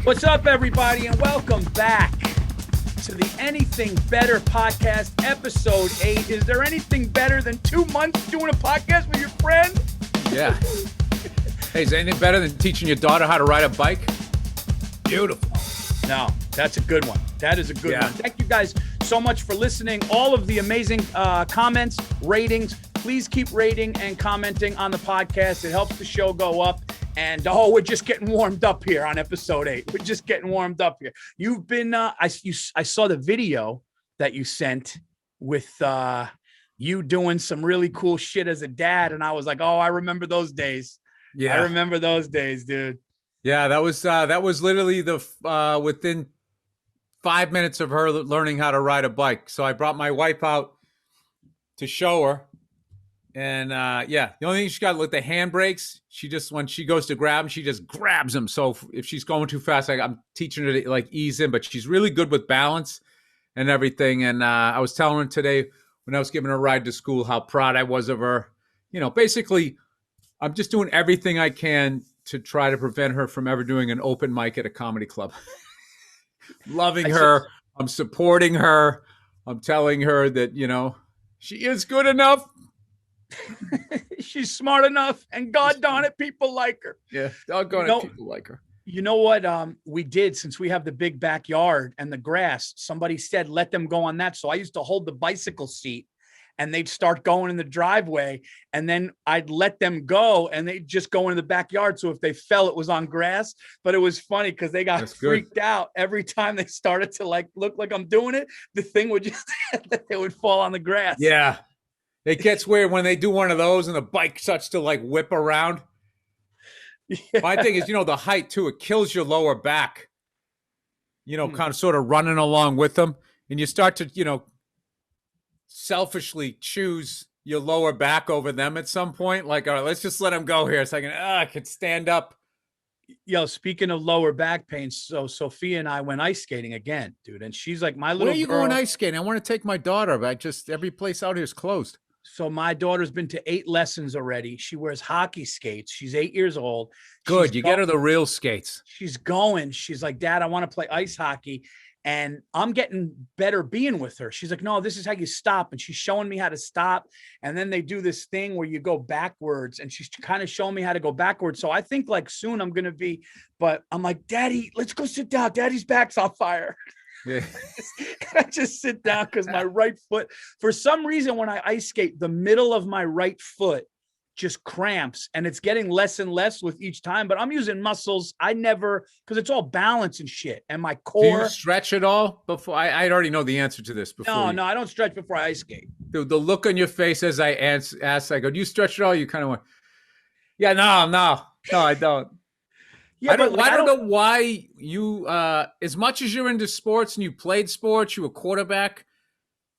What's up, everybody, and welcome back to the Anything Better podcast, episode 8. Is there anything better than 2 months doing a podcast with your friend? Yeah. Hey, is anything better than teaching your daughter how to ride a bike? Beautiful. No, that's a good one. That is a good one. Thank you guys so much for listening. All of the amazing comments, ratings. Please keep rating and commenting on the podcast. It helps the show go up. And, we're just getting warmed up here on episode 8. We're just getting warmed up here. You've been, I saw the video that you sent with you doing some really cool shit as a dad. And I was like, I remember those days. Yeah. I remember those days, dude. Yeah, that was literally within 5 minutes of her learning how to ride a bike. So I brought my wife out to show her. And the only thing she got with the handbrakes, when she goes to grab them, she just grabs them. So if she's going too fast, I'm teaching her to ease in, but she's really good with balance and everything. And I was telling her today when I was giving her a ride to school how proud I was of her. Basically, I'm just doing everything I can to try to prevent her from ever doing an open mic at a comedy club. Loving her, I'm supporting her. I'm telling her that, she is good enough. She's smart enough, and God darn it, people like her. Yeah, doggone it, people like her. You know what we did, since we have the big backyard and the grass, somebody said let them go on that. So I used to hold the bicycle seat and they'd start going in the driveway, and then I'd let them go and they'd just go into the backyard. So if they fell, it was on grass. But it was funny because they got freaked out every time they started to look like I'm doing it. The thing would just they would fall on the grass. Yeah. It gets weird when they do one of those and the bike starts to whip around. Yeah. My thing is, the height too, it kills your lower back, kind of sort of running along with them. And you start to, selfishly choose your lower back over them at some point. All right, let's just let them go here. So I can stand up. Speaking of lower back pain, so Sophia and I went ice skating again, dude. And she's like, my little Where are you girl, going ice skating? I want to take my daughter, but every place out here is closed. So my daughter's been to 8 lessons already. She wears hockey skates. She's 8 years old. Good. You get her the real skates. She's going. She's like, Dad, I want to play ice hockey. And I'm getting better being with her. She's like, no, this is how you stop. And she's showing me how to stop. And then they do this thing where you go backwards, and she's kind of showing me how to go backwards. So I think soon I'm going to be, but I'm like, Daddy, let's go sit down. Daddy's back's on fire. Yeah. I just sit down because my right foot, for some reason, when I ice skate, the middle of my right foot just cramps, and it's getting less and less with each time. But I'm using muscles. Because it's all balance and shit. And my core. Do you stretch at all before? I already know the answer to this before. No, I don't stretch before I ice skate. The look on your face as I ask, I go, do you stretch at all? You kind of went, yeah, no, I don't. Yeah, I don't know why you, as much as you're into sports and you played sports, you were quarterback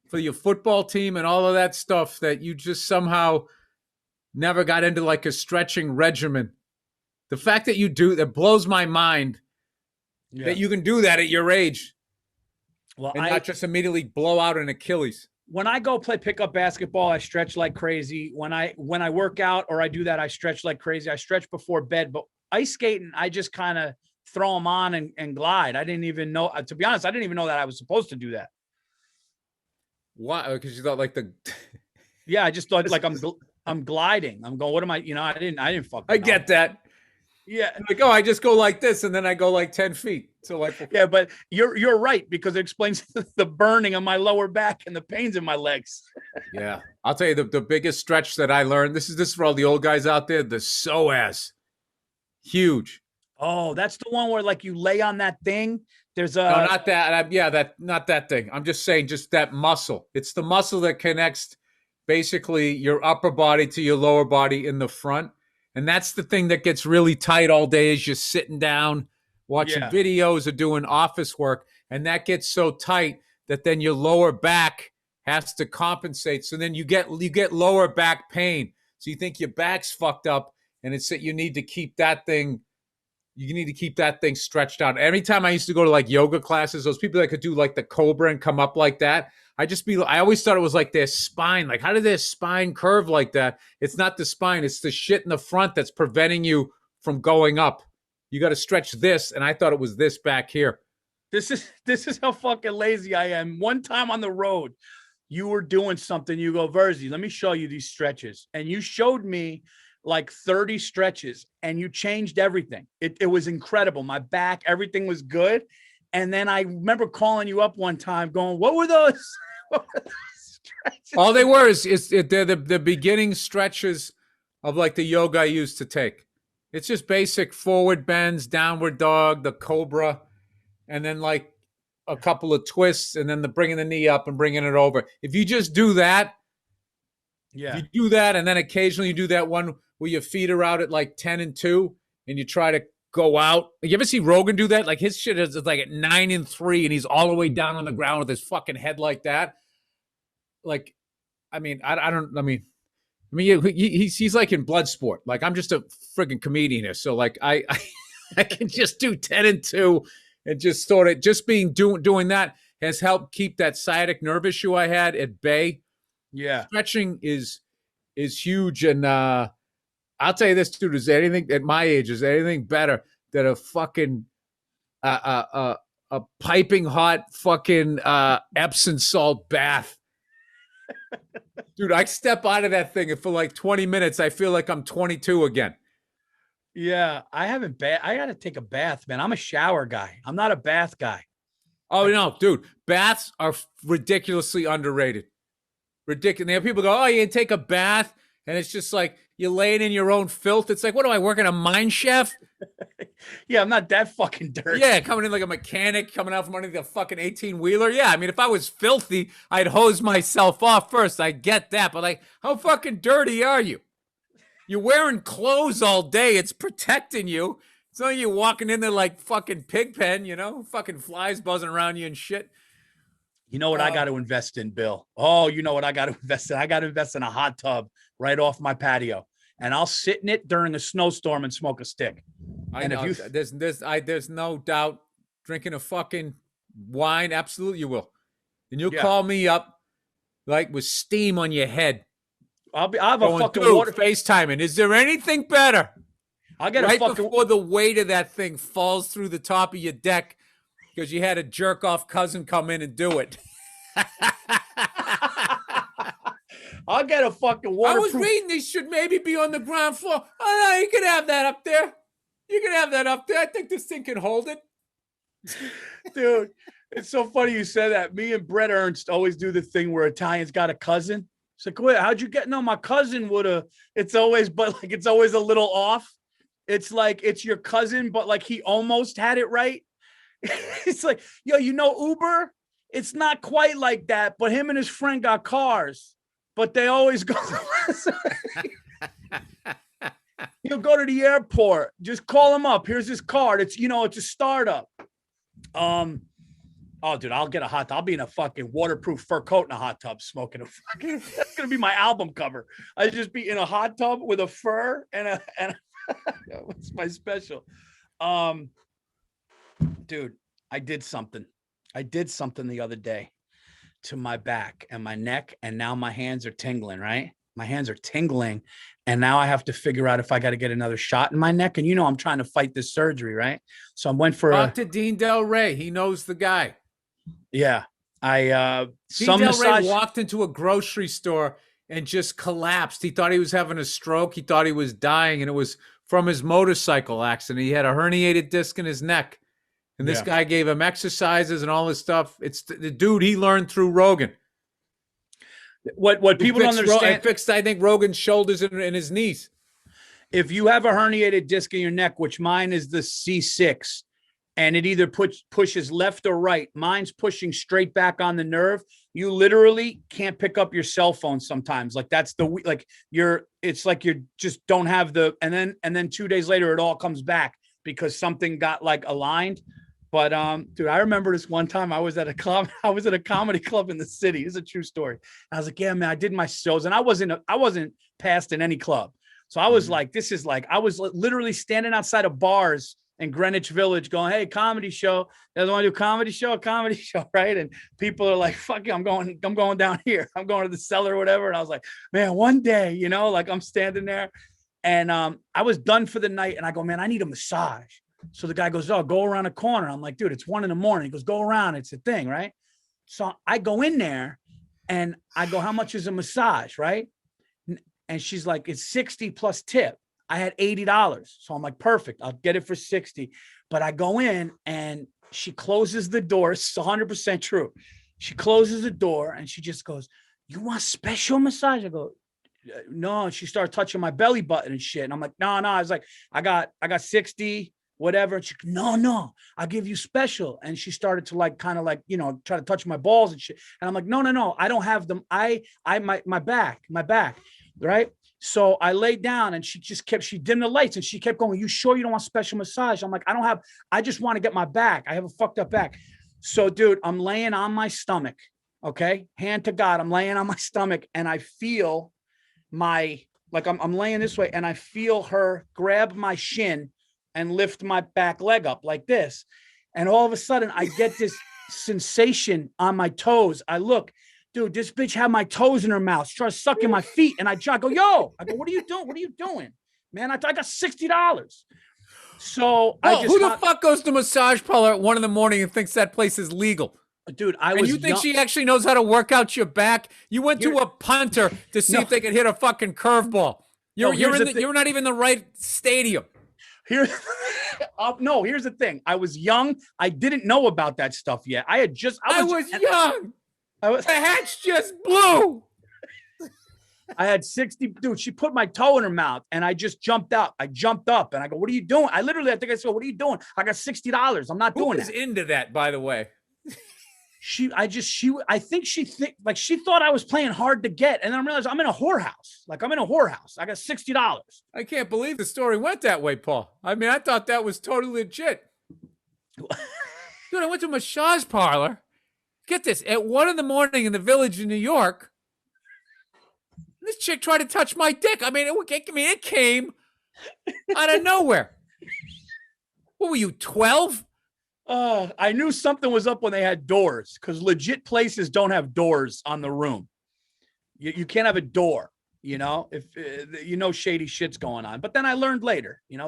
for your football team and all of that stuff, that you just somehow never got into a stretching regimen. The fact that you do, that blows my mind that you can do that at your age. Well, and not just immediately blow out an Achilles. When I go play pickup basketball, I stretch like crazy. When I work out or I do that, I stretch like crazy. I stretch before bed, but ice skating, I just kind of throw them on and glide. I didn't even know, to be honest, I didn't even know that I was supposed to do that. Why? Because you thought yeah, I just thought I'm gliding. I'm going, what am I, I didn't fucking know. I get that. Yeah. I just go like this and then I go 10 feet. So yeah, but you're right, because it explains the burning on my lower back and the pains in my legs. Yeah. I'll tell you the biggest stretch that I learned. This is for all the old guys out there, the Psoas. Huge. Oh, that's the one where you lay on that thing. There's a no, not that. Not that thing. I'm just saying, just that muscle. It's the muscle that connects basically your upper body to your lower body in the front, and that's the thing that gets really tight all day as you're sitting down watching videos or doing office work, and that gets so tight that then your lower back has to compensate. So then you get lower back pain. So you think your back's fucked up, and it's that you need to keep that thing. You need to keep that thing stretched out. Every time I used to go to yoga classes, those people that could do the cobra and come up like that, I always thought it was their spine. How did their spine curve like that? It's not the spine. It's the shit in the front that's preventing you from going up. You got to stretch this. And I thought it was this back here. This is how fucking lazy I am. One time on the road, you were doing something. You go, Virzi, let me show you these stretches. And you showed me like 30 stretches and you changed everything. It was incredible. My back, everything was good. And then I remember calling you up one time going, what were those? What were those stretches? All they were they're the beginning stretches of like the yoga I used to take. It's just basic forward bends, downward dog, the cobra, and then like a couple of twists, and then the bringing the knee up and bringing it over. If you just do that, you do that, and then occasionally you do that one where your feet are out at like 10 and 2, and you try to go out. You ever see Rogan do that? Like his shit is like at 9 and 3, and he's all the way down on the ground with his fucking head like that. Like, I mean, he's like in blood sport. Like I'm just a friggin' comedian here, so like I can just do 10 and 2, and just sort of just doing that has helped keep that sciatic nerve issue I had at bay. Yeah, stretching is huge, and I'll tell you this, dude. Is there anything at my age? Is there anything better than a fucking a piping hot fucking Epsom salt bath? Dude, I step out of that thing and for like 20 minutes, I feel like I'm 22 again. Yeah, I haven't I got to take a bath, man. I'm a shower guy. I'm not a bath guy. Oh, no, dude. Baths are ridiculously underrated. Ridiculous. People go, oh, you can take a bath, and it's just like you're laying in your own filth. It's like, what do I work in a mine shaft? Yeah, I'm not that fucking dirty. Yeah, coming in like a mechanic, coming out from under the fucking 18-wheeler. Yeah, I mean, if I was filthy, I'd hose myself off first. I get that. But like, how fucking dirty are you? You're wearing clothes all day. It's protecting you. It's not like you're walking in there like fucking Pigpen, fucking flies buzzing around you and shit. You know what I got to invest in, Bill? Oh, you know what I got to invest in? I got to invest in a hot tub right off my patio, and I'll sit in it during a snowstorm and smoke a stick. There's no doubt drinking a fucking wine. Absolutely, you will. And you'll call me up like with steam on your head. I'll have a fucking water FaceTiming. Is there anything better? I'll get right before the weight of that thing falls through the top of your deck because you had a jerk off cousin come in and do it. I'll get a fucking waterproof. I was reading these should maybe be on the ground floor. Oh, no, you can have that up there. You can have that up there. I think this thing can hold it. Dude, it's so funny you said that. Me and Brett Ernst always do the thing where Italians got a cousin. It's like, wait, how'd you get? No, my cousin would have. It's always a little off. It's like it's your cousin, but like he almost had it right. It's like, yo, Uber? It's not quite like that, but him and his friend got cars, but they always go. He'll go to the airport. Just call him up. Here's his card. It's a startup. Oh, dude, I'll get a hot tub. I'll be in a fucking waterproof fur coat in a hot tub smoking a fucking. That's gonna be my album cover. I'd just be in a hot tub with a fur and a what's my special? Dude, I did something the other day to my back and my neck, and now my hands are tingling, right? My hands are tingling, and now I have to figure out if I got to get another shot in my neck. And I'm trying to fight this surgery, right? So I went for Talk to Dean Del Rey. He knows the guy. Yeah. Dean Del Rey walked into a grocery store and just collapsed. He thought he was having a stroke. He thought he was dying, and it was from his motorcycle accident. He had a herniated disc in his neck. And this guy gave him exercises and all this stuff. It's the dude he learned through Rogan. What people don't understand. I fixed, I think, Rogan's shoulders and his knees. If you have a herniated disc in your neck, which mine is the C6, and it either pushes left or right, mine's pushing straight back on the nerve. You literally can't pick up your cell phone sometimes. Like that's it's like you just don't have and then 2 days later, it all comes back because something got like aligned. But dude, I remember this one time I was at a comedy club in the city. It's a true story. I was like, yeah, man, I did my shows, and I wasn't passed in any club. So I was like, I was literally standing outside of bars in Greenwich Village going, hey, comedy show. You guys want to do comedy show, right? And people are like, fuck it, I'm going down here. I'm going to the cellar or whatever. And I was like, man, one day, like I'm standing there, and I was done for the night, and I go, man, I need a massage. So the guy goes, oh, go around the corner. I'm like, dude, it's 1 a.m. He goes, go around. It's a thing, right? So I go in there and I go, how much is a massage, right? And she's like, it's 60 plus tip. I had $80. So I'm like, perfect. I'll get it for 60. But I go in and she closes the door. It's 100% true. She closes the door and she just goes, you want special massage? I go, no. And she started touching my belly button and shit. And I'm like, no. I was like, I got 60, whatever. And she, no, I'll give you special. And she started to like, kind of like, you know, try to touch my balls and shit. And I'm like, no, I don't have them. My back. Right. So I laid down and she dimmed the lights and she kept going, you sure you don't want special massage? I'm like, I just want to get my back. I have a fucked up back. So dude, I'm laying on my stomach. Okay. Hand to God. I'm laying on my stomach and I feel I'm laying this way and I feel her grab my shin and lift my back leg up like this. And all of a sudden I get this sensation on my toes. I look, dude, this bitch had my toes in her mouth. She started sucking my feet. And I go, what are you doing? What are you doing? Man, I got $60. So who the fuck goes to massage parlor at 1 a.m. and thinks that place is legal? Dude, you think she actually knows how to work out your back? You went to a punter to see if they could hit a fucking curveball. You're not even in the right stadium. Here's the thing. I was young. I didn't know about that stuff yet. I was young. The hatch just blew. I had 60. Dude, she put my toe in her mouth and I just jumped out. I jumped up and I go, what are you doing? I think I said, what are you doing? I got $60. I'm not doing that. Who is into that, by the way? She thought I was playing hard to get. And then I realized I'm in a whorehouse. I got $60. I can't believe the story went that way, Paul. I mean, I thought that was totally legit. Dude, I went to a massage parlor. Get this, at 1 a.m. in the Village in New York, this chick tried to touch my dick. I mean, it came out of nowhere. What were you, 12? I knew something was up when they had doors because legit places don't have doors on the room. You can't have a door, you know, if shady shit's going on. But then I learned later, Yeah,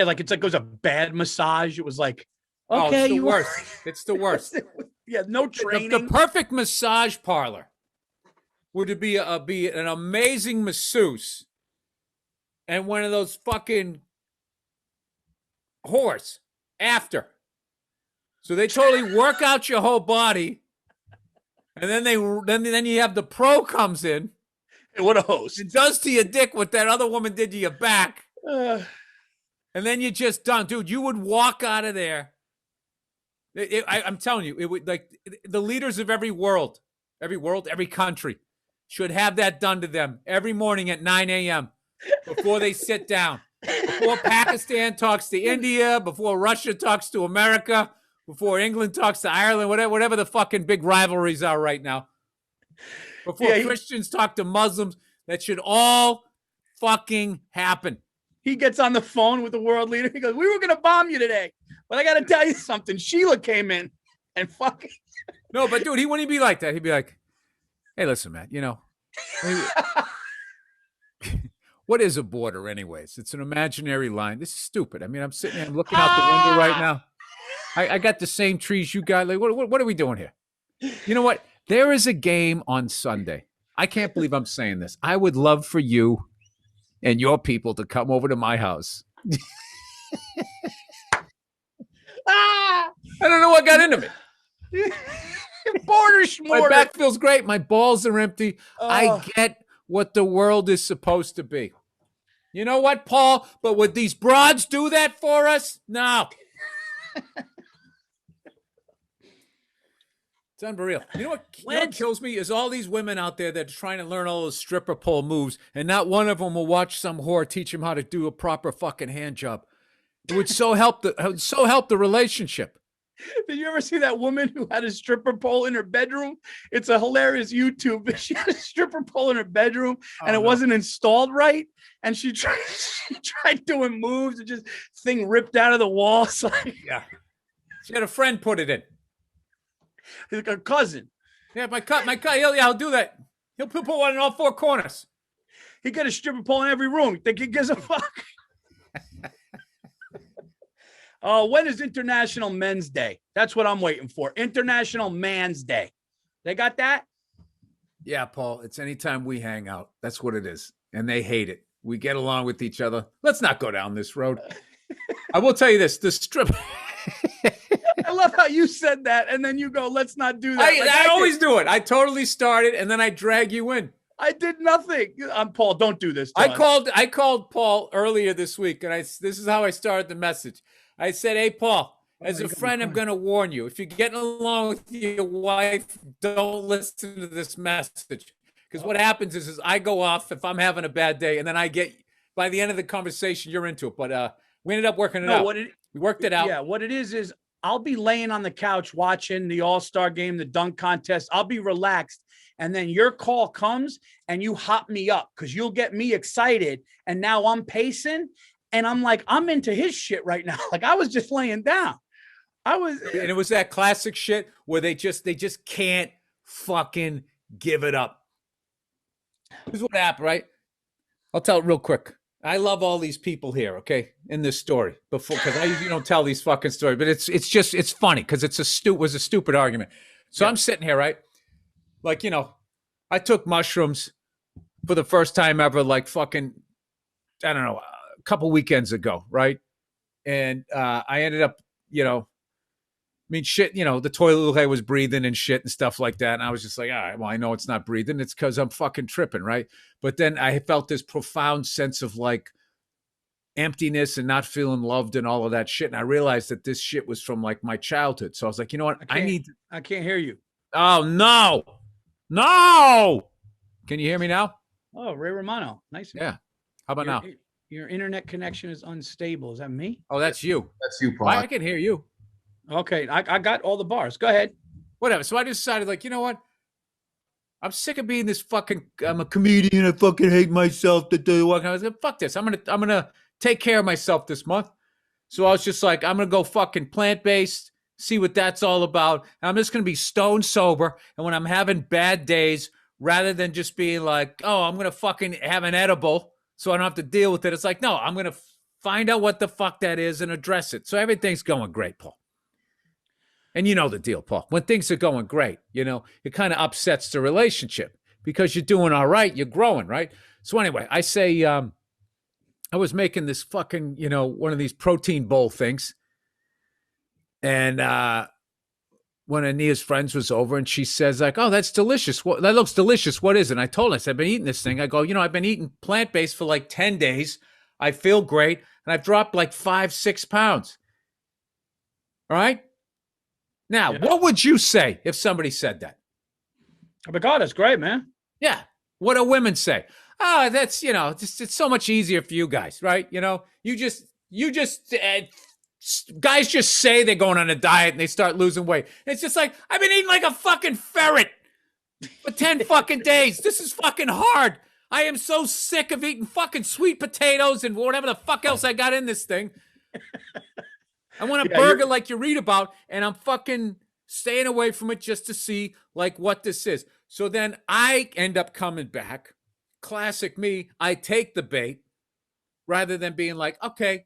like it was a bad massage. It was like, okay, it's the worst. It's the worst. Yeah, no training. The perfect massage parlor would be an amazing masseuse and one of those fucking whores after. So they totally work out your whole body, and then then you have the pro comes in. And what a host! It does to your dick what that other woman did to your back, and then you're just done, dude. You would walk out of there. I'm telling you, it would the leaders of every country should have that done to them every morning at 9 a.m. before they sit down. Before Pakistan talks to India, before Russia talks to America, before England talks to Ireland, whatever the fucking big rivalries are right now. Before Christians talk to Muslims, that should all fucking happen. He gets on the phone with the world leader. He goes, we were going to bomb you today. But I got to tell you something. Sheila came in and fucking. No, but dude, he wouldn't be like that. He'd be like, hey, listen, man, what is a border anyways? It's an imaginary line. This is stupid. I mean, I'm sitting here, I'm looking out the window right now. I got the same trees you got. Like, what are we doing here? You know what? There is a game on Sunday. I can't believe I'm saying this. I would love for you and your people to come over to my house. I don't know what got into me. Border schmorder. My back feels great. My balls are empty. I get what the world is supposed to be. You know what, Paul? But would these broads do that for us? No. It's unreal. You know what kills me is all these women out there that are trying to learn all those stripper pole moves, and not one of them will watch some whore teach them how to do a proper fucking hand job. It would so help the relationship. Did you ever see that woman who had a stripper pole in her bedroom? It's a hilarious YouTube. She had a stripper pole in her bedroom and it wasn't installed right. And she tried doing moves and just thing ripped out of the wall. Yeah. She had a friend put it in. Like a cousin. Yeah, my cousin, I'll do that. He'll put one in all four corners. He got a stripper pole in every room. You think he gives a fuck? When is International Men's Day? That's what I'm waiting for. International Man's Day. They got that? Yeah, Paul, it's anytime we hang out. That's what it is. And they hate it. We get along with each other. Let's not go down this road. I will tell you this, the stripper. I love how you said that, and then you go, let's not do that. I always do it. I totally started, and then I drag you in. I did nothing. I'm Paul, don't do this. I called Paul earlier this week, and this is how I started the message. I said, hey, Paul, as a friend, I'm going to warn you. If you're getting along with your wife, don't listen to this message. Because what happens is I go off if I'm having a bad day, and then by the end of the conversation, you're into it. But we ended up working it out. We worked it out. Yeah, what it is I'll be laying on the couch watching the All-Star game, the dunk contest. I'll be relaxed. And then your call comes and you hop me up because you'll get me excited. And now I'm pacing. And I'm like, I'm into his shit right now. Like I was just laying down. And it was that classic shit where they just can't fucking give it up. Here's what happened, right? I'll tell it real quick. I love all these people here, okay, in this story before, because I usually don't tell these fucking stories, but it's funny because it was a stupid argument. So yeah. I'm sitting here, right? Like, I took mushrooms for the first time ever, like fucking, I don't know, a couple weekends ago, right? And I ended up, shit, the toilet I was breathing and shit and stuff like that. And I was just like, all right, well, I know it's not breathing. It's because I'm fucking tripping, right? But then I felt this profound sense of like emptiness and not feeling loved and all of that shit. And I realized that this shit was from like my childhood. So I was like, you know what? I can't hear you. Oh, no. No. Can you hear me now? Oh, Ray Romano. Nice. Yeah. How about now? Your internet connection is unstable. Is that me? Oh, that's you. That's you, Paul. I can hear you. Okay. I got all the bars. Go ahead. Whatever. So I decided, like, you know what? I'm sick of being this fucking, I'm a comedian. I fucking hate myself. I was like, fuck this. I'm going to take care of myself this month. So I was just like, I'm going to go fucking plant-based, see what that's all about. And I'm just going to be stone sober. And when I'm having bad days, rather than just being like, oh, I'm going to fucking have an edible so I don't have to deal with it. It's like, no, I'm going to find out what the fuck that is and address it. So everything's going great, Paul. And you know the deal, Paul. When things are going great, it kind of upsets the relationship because you're doing all right. You're growing, right? So anyway, I say I was making this fucking, one of these protein bowl things. And one of Nia's friends was over and she says like, oh, that's delicious. That looks delicious. What is it? And I told her, I said, I've been eating this thing. I go, I've been eating plant-based for like 10 days. I feel great. And I've dropped like 5-6 pounds. All right. Now, What would you say if somebody said that? Oh my God, that's great, man. Yeah. What do women say? Oh, that's, it's so much easier for you guys, right? You just guys just say they're going on a diet and they start losing weight. And it's just like, I've been eating like a fucking ferret for 10 fucking days. This is fucking hard. I am so sick of eating fucking sweet potatoes and whatever the fuck else I got in this thing. I want a burger like you read about, and I'm fucking staying away from it just to see like what this is. So then I end up coming back. Classic me. I take the bait rather than being like, okay,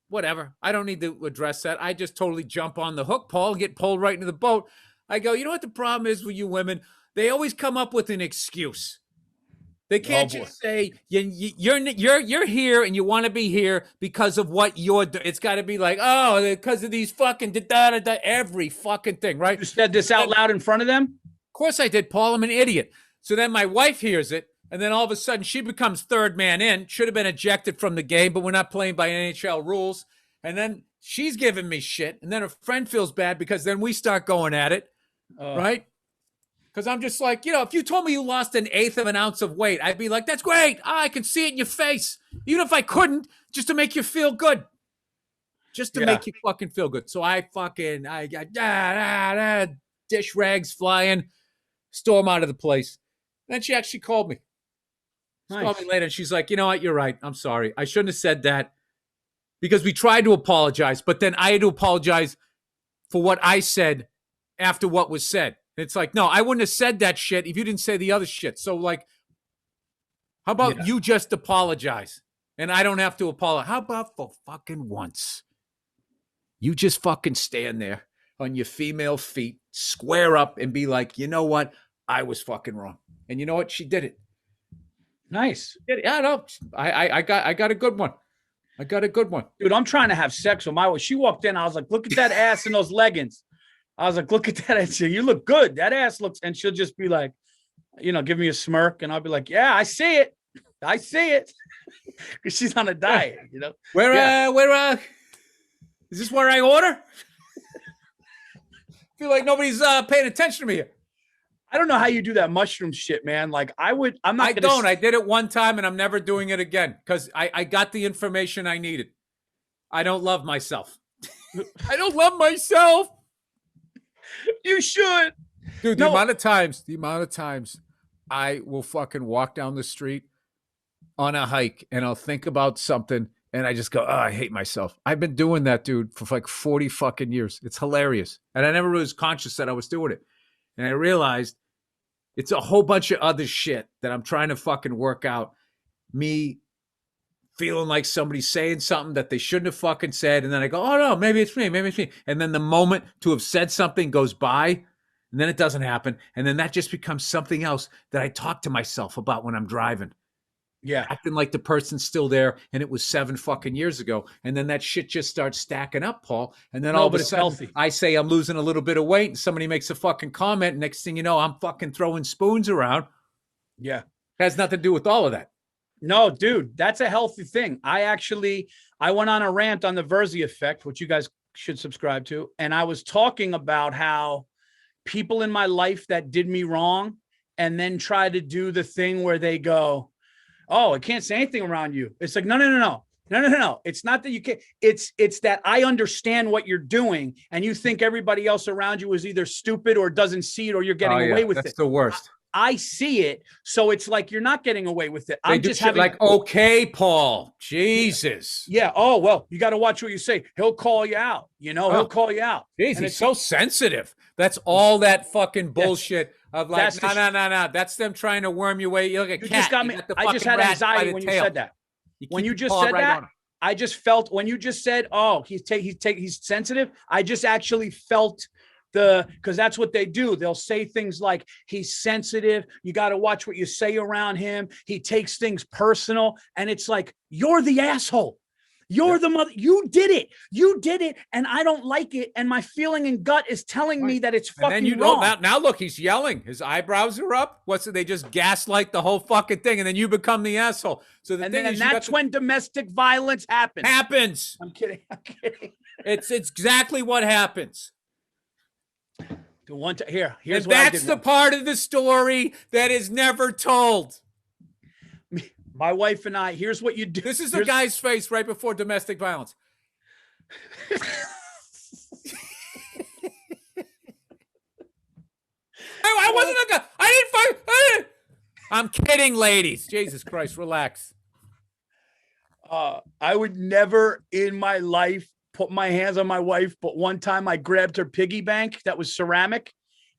whatever. I don't need to address that. I just totally jump on the hook, Paul, and get pulled right into the boat. I go, you know what the problem is with you women? They always come up with an excuse. They can't just say you're here and you want to be here because of what you're doing. It's got to be like, oh, because of these fucking every fucking thing, right? You said this out loud in front of them? Of course I did, Paul. I'm an idiot. So then my wife hears it, and then all of a sudden she becomes third man in. Should have been ejected from the game, but we're not playing by NHL rules. And then she's giving me shit, and then her friend feels bad because then we start going at it, right? Because I'm just like, if you told me you lost 1/8 of an ounce of weight, I'd be like, that's great. I can see it in your face. Even if I couldn't, just to make you feel good. Just to make you fucking feel good. So I got dish rags flying, storm out of the place. Then she actually called me. She called me later, and she's like, you know what? You're right. I'm sorry. I shouldn't have said that because we tried to apologize, but then I had to apologize for what I said after what was said. It's like, no, I wouldn't have said that shit if you didn't say the other shit. So like, How about you just apologize and I don't have to apologize? How about for fucking once? You just fucking stand there on your female feet, square up and be like, you know what? I was fucking wrong. And you know what? She did it. Nice. Yeah, no, I got a good one. I got a good one. Dude, I'm trying to have sex with my wife. She walked in. I was like, look at that ass in those leggings. I was like, look at that. I said, you look good. That ass looks, and she'll just be like, give me a smirk. And I'll be like, yeah, I see it. I see it. Because she's on a diet, Where, is this where I order? Feel like nobody's paying attention to me here. I don't know how you do that mushroom shit, man. Like I did it one time and I'm never doing it again because I got the information I needed. I don't love myself. I don't love myself. You should. Dude, the amount of times I will fucking walk down the street on a hike and I'll think about something and I just go, oh, I hate myself. I've been doing that, dude, for like 40 fucking years. It's hilarious. And I never was conscious that I was doing it. And I realized it's a whole bunch of other shit that I'm trying to fucking work out. Me feeling like somebody's saying something that they shouldn't have fucking said. And then I go, oh no, maybe it's me. And then the moment to have said something goes by and then it doesn't happen. And then that just becomes something else that I talk to myself about when I'm driving. Yeah. Acting like the person's still there and it was 7 fucking years ago. And then that shit just starts stacking up, Paul. And then all of a sudden healthy. I say I'm losing a little bit of weight and somebody makes a fucking comment. Next thing you know, I'm fucking throwing spoons around. Yeah. It has nothing to do with all of that. No, dude, that's a healthy thing. I went on a rant on the Virzi effect, which you guys should subscribe to. And I was talking about how people in my life that did me wrong and then try to do the thing where they go, oh, I can't say anything around you. It's like, no. It's not that you can't. It's that I understand what you're doing and you think everybody else around you is either stupid or doesn't see it or you're getting away with it. That's the worst. I see it. So it's like, you're not getting away with it. I'm just having like, okay, Paul, Jesus. Yeah. Oh, well, you got to watch what you say. He'll call you out. He'll call you out. Jeez, he's so sensitive. That's all that fucking bullshit of like, no. That's them trying to worm you away. You're like a cat. Just got me. I just had anxiety when you said that. When you just said that, I just felt when you just said, oh, he's sensitive. I just actually felt because that's what they do. They'll say things like, he's sensitive. You got to watch what you say around him. He takes things personal. And it's like, you're the asshole. You're the mother. You did it. And I don't like it. And my feeling and gut is telling me that it's fucking wrong. Now look, he's yelling. His eyebrows are up. They just gaslight the whole fucking thing. And then you become the asshole. So that's when domestic violence happens. I'm kidding. It's exactly what happens. Here's what that's the part of the story that is never told. My wife and I, here's what you do. This is the guy's face right before domestic violence. I wasn't a guy. I didn't fight. I'm kidding, ladies. Jesus Christ, relax. I would never in my life put my hands on my wife, but one time I grabbed her piggy bank that was ceramic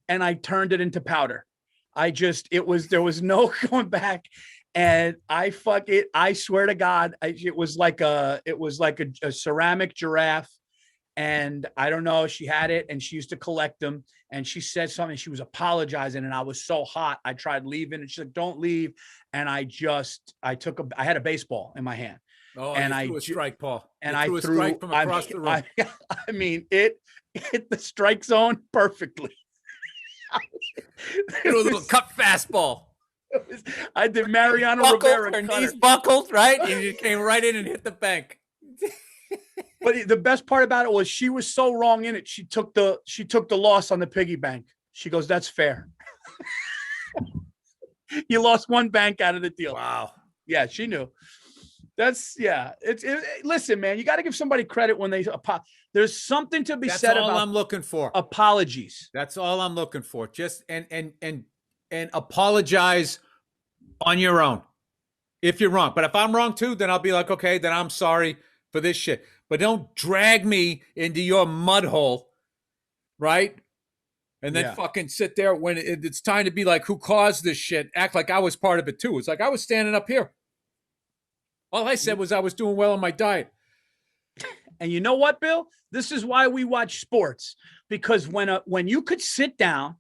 and I turned it into powder. There was no going back. And I swear to God, it was like a ceramic giraffe. And I don't know, she had it and she used to collect them. And she said something, she was apologizing. And I was so hot. I tried leaving and she's like, don't leave. And I had a baseball in my hand. Oh, and I threw a strike, Paul. And I threw a strike from across the room. I mean, it hit the strike zone perfectly. A little cut fastball. I did Mariano Rivera. Her knees buckled, right? And you came right in and hit the bank. But the best part about it was she was so wrong in it. She took the loss on the piggy bank. She goes, "That's fair." You lost one bank out of the deal. Wow. Yeah, she knew. Listen, man, you got to give somebody credit when there's something to be said about. That's all I'm looking for. Apologies. That's all I'm looking for. Just and apologize on your own if you're wrong. But if I'm wrong too, then I'll be like, okay, then I'm sorry for this shit. But don't drag me into your mud hole, right? and then fucking sit there when it's time to be like, who caused this shit? Act like I was part of it too. It's like I was standing up here. All I said was I was doing well on my diet. And you know what, Bill? This is why we watch sports, because when you could sit down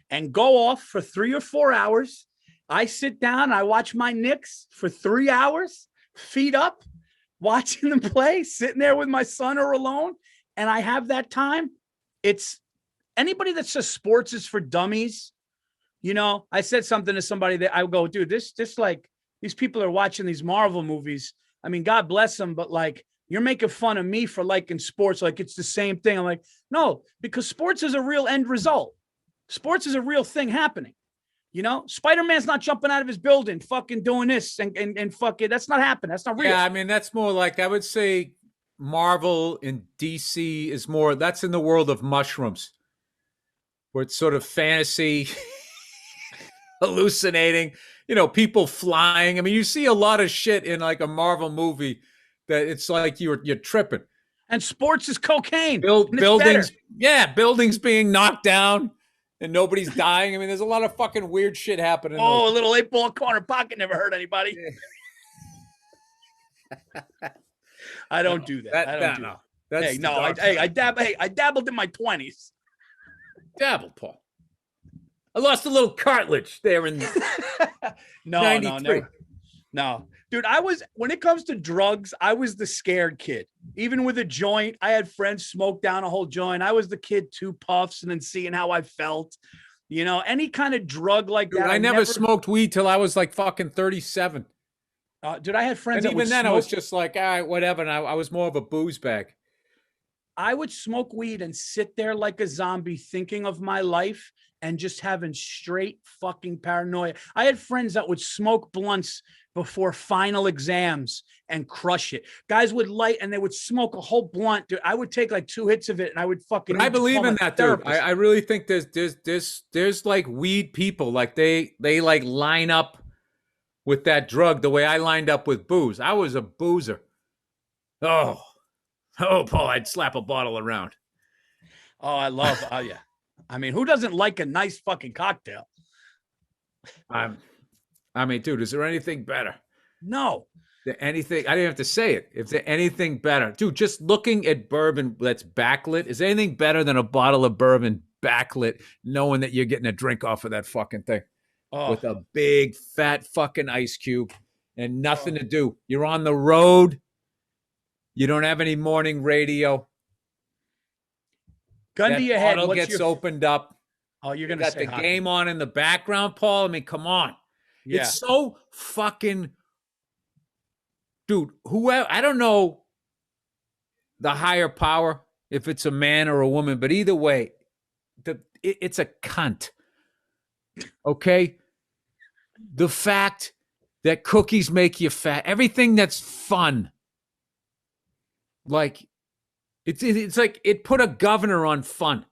and go off for 3 or 4 hours, I sit down, I watch my Knicks for 3 hours, feet up, watching them play, sitting there with my son or alone, and I have that time. It's anybody that says sports is for dummies. You know, I said something to somebody that I go, dude, this like these people are watching these Marvel movies. I mean, God bless them, but like, you're making fun of me for liking sports like it's the same thing. I'm like, no, because sports is a real end result. Sports is a real thing happening. You know, Spider-Man's not jumping out of his building, fucking doing this and fucking, that's not happening. That's not real. Yeah, I mean, that's more like, I would say Marvel and DC is more, that's in the world of mushrooms, where it's sort of fantasy, hallucinating, you know, people flying. I mean, you see a lot of shit in like a Marvel movie that it's like you're tripping. And sports is cocaine. Buildings, buildings being knocked down and nobody's dying. I mean, there's a lot of fucking weird shit happening. Oh, a little 8-ball corner pocket never hurt anybody. I don't do that. I don't do that. I dabbled in my 20s. Dabbled, Paul. I lost a little cartilage there in No. Dude, when it comes to drugs, I was the scared kid. Even with a joint, I had friends smoke down a whole joint. I was the kid 2 puffs and then seeing how I felt. You know, any kind of drug like that. I never smoked weed till I was like fucking 37. Dude, I had friends and even then I was just like, all right, whatever. And I was more of a booze bag. I would smoke weed and sit there like a zombie thinking of my life and just having straight fucking paranoia. I had friends that would smoke blunts before final exams and crush it. Guys would light and they would smoke a whole blunt. Dude, I would take like 2 hits of it and I would fucking. But I believe in that, dude. I really think there's like weed people, like they like line up with that drug the way I lined up with booze. I was a boozer. Oh, Paul, I'd slap a bottle around. Oh, yeah. I mean, who doesn't like a nice fucking cocktail? I mean, dude, is there anything better? No. Anything? I didn't have to say it. If there's anything better, dude, just looking at bourbon that's backlit, is there anything better than a bottle of bourbon backlit, knowing that you're getting a drink off of that fucking thing with a big fat fucking ice cube and nothing to do? You're on the road. You don't have any morning radio. Gun to your head. Bottle gets opened up. Oh, you're gonna say the game on in the background, Paul. I mean, come on. Yeah. It's so fucking, dude. Whoever, I don't know the higher power, if it's a man or a woman, but either way, it's a cunt. Okay, the fact that cookies make you fat, everything that's fun, like it's like it put a governor on fun.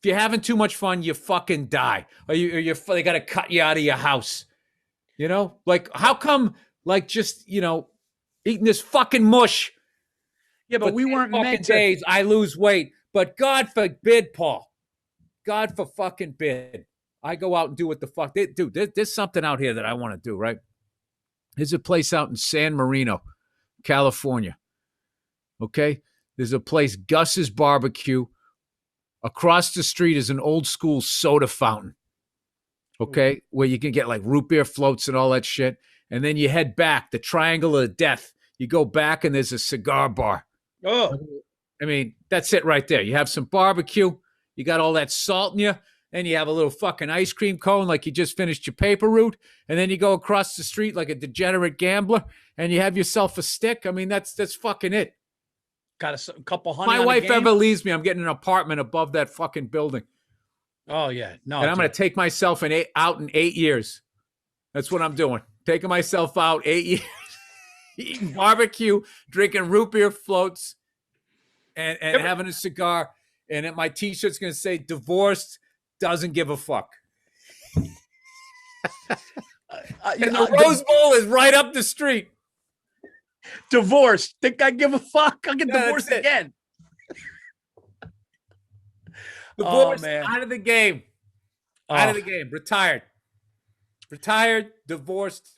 If you're having too much fun, you fucking die. Or they got to cut you out of your house. You know? Like, how come, like, just, you know, eating this fucking mush. Yeah, but we weren't meant to. Days, I lose weight. But God forbid, Paul. God for fucking bid. I go out and do what the fuck. Dude, there's something out here that I want to do, right? There's a place out in San Marino, California. Okay? There's a place, Gus's Barbecue. Across the street is an old school soda fountain, okay, where you can get like root beer floats and all that shit. And then you head back, the Triangle of Death. You go back and there's a cigar bar. Oh, I mean, that's it right there. You have some barbecue. You got all that salt in you. And you have a little fucking ice cream cone like you just finished your paper route. And then you go across the street like a degenerate gambler and you have yourself a stick. I mean, that's fucking it. Got a couple $100. My wife ever leaves me, I'm getting an apartment above that fucking building. Oh, yeah. No. And I'm going to take myself out in 8 years. That's what I'm doing. Taking myself out 8 years, eating barbecue, drinking root beer floats, and having a cigar. And my t-shirt's going to say, divorced, doesn't give a fuck. And the Rose Bowl is right up the street. Divorced. Think I give a fuck? I'll get divorced again. Divorced, man. out of the game. Out of the game. Retired. Retired, divorced.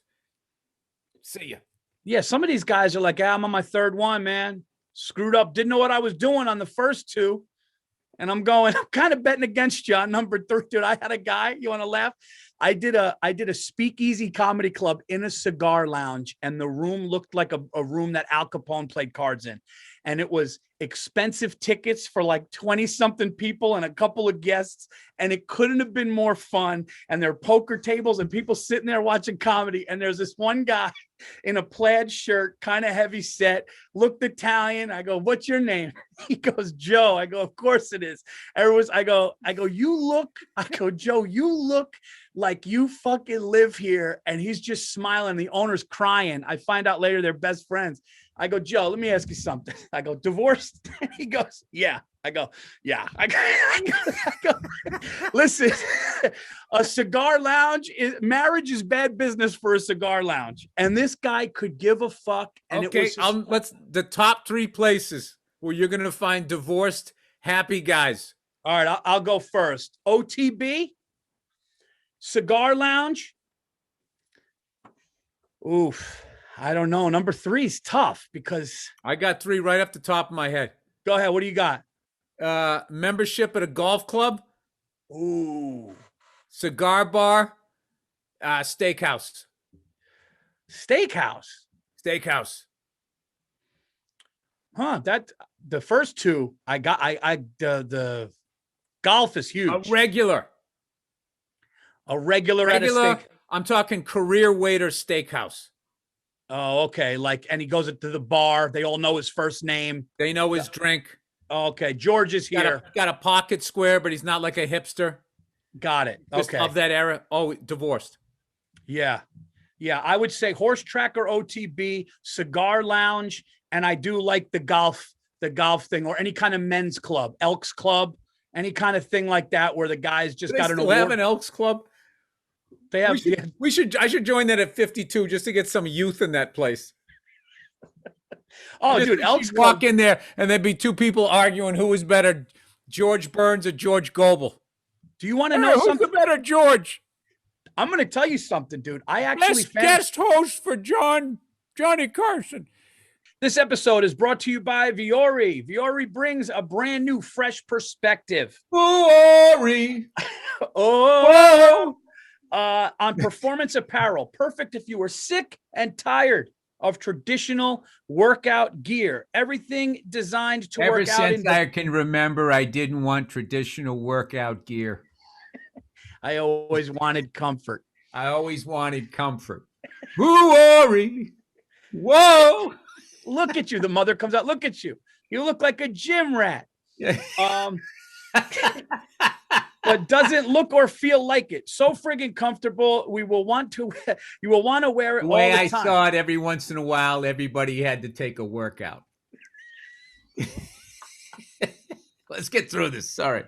See ya. Yeah, some of these guys are like, yeah, I'm on my third one, man. Screwed up. Didn't know what I was doing on the first two. And I'm kind of betting against you on number 3. Dude, I had a guy, you want to laugh? I did a speakeasy comedy club in a cigar lounge, and the room looked like a room that Al Capone played cards in. And it was expensive tickets for like 20 something people and a couple of guests. And it couldn't have been more fun. And there are poker tables and people sitting there watching comedy. And there's this one guy in a plaid shirt, kind of heavy set, looked Italian. I go, what's your name? He goes, Joe. I go, of course it is. I go, Joe, you look like you fucking live here. And he's just smiling. The owner's crying. I find out later they're best friends. I go, Joe, let me ask you something. I go, divorced? And he goes, yeah. I go, yeah. I go, listen, a cigar lounge, marriage is bad business for a cigar lounge. And this guy could give a fuck. And okay, let's the top 3 places where you're going to find divorced, happy guys. All right, I'll go first. OTB, cigar lounge. Oof. I don't know. Number 3 is tough because I got 3 right off the top of my head. Go ahead. What do you got? Membership at a golf club. Ooh. Cigar bar. Steakhouse. Steakhouse. Huh. That the first 2 I got. The golf is huge. A regular at a steak. I'm talking career waiter steakhouse. Oh, okay. Like, and he goes to the bar. They all know his first name. They know his drink. Okay. George is here. Got a pocket square, but he's not like a hipster. Got it. Just of that era. Oh, divorced. Yeah. Yeah. I would say horse track or OTB, cigar lounge. And I do like the golf thing or any kind of men's club, Elks Club, any kind of thing like that where the guys just got an award. Have an Elks Club? They have. I should join that at 52 just to get some youth in that place. Oh, dude, Elks Club. Walk in there and there'd be 2 people arguing who was better, George Burns or George Goebel. Do you want to know something? Who's the better George? I'm going to tell you something, dude. I actually guest host for Johnny Carson. This episode is brought to you by Viore. Viore brings a brand new, fresh perspective. Viore. On performance apparel. Perfect if you are sick and tired of traditional workout gear. Everything designed to work out. Ever since I can remember, I didn't want traditional workout gear. I always wanted comfort. Viore. Whoa. Look at you. The mother comes out. Look at you. You look like a gym rat. But doesn't look or feel like it. So friggin' comfortable. You will want to wear it all the time. The way I saw it, every once in a while, everybody had to take a workout. Let's get through this. Sorry.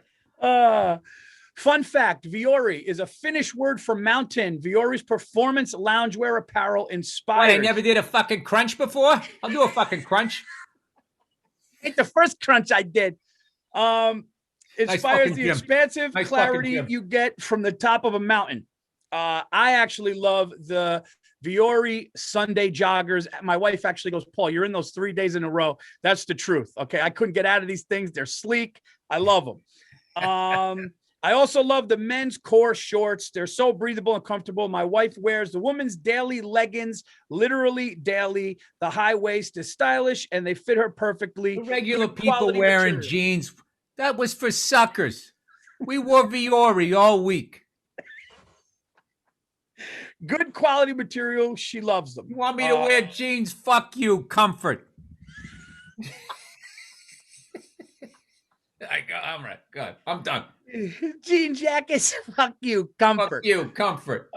Fun fact, Viore is a Finnish word for mountain. Viore's performance loungewear apparel inspired. I never did a fucking crunch before? I'll do a fucking crunch. I think the first crunch I did. Inspires the expansive clarity you get from the top of a mountain. I actually love the Viore Sunday joggers. My wife actually goes, Paul, you're in those 3 days in a row. That's the truth. Okay. I couldn't get out of these things. They're sleek. I love them. I also love the men's core shorts. They're so breathable and comfortable. My wife wears the woman's daily leggings, literally daily. The high waist is stylish and they fit her perfectly. The regular people wearing jeans. That was for suckers. We wore Viore all week. Good quality material. She loves them. You want me to wear jeans? Fuck you. Comfort. I'm right. Good. I'm done. Jean jackets. Fuck you. Comfort. Fuck you. Comfort.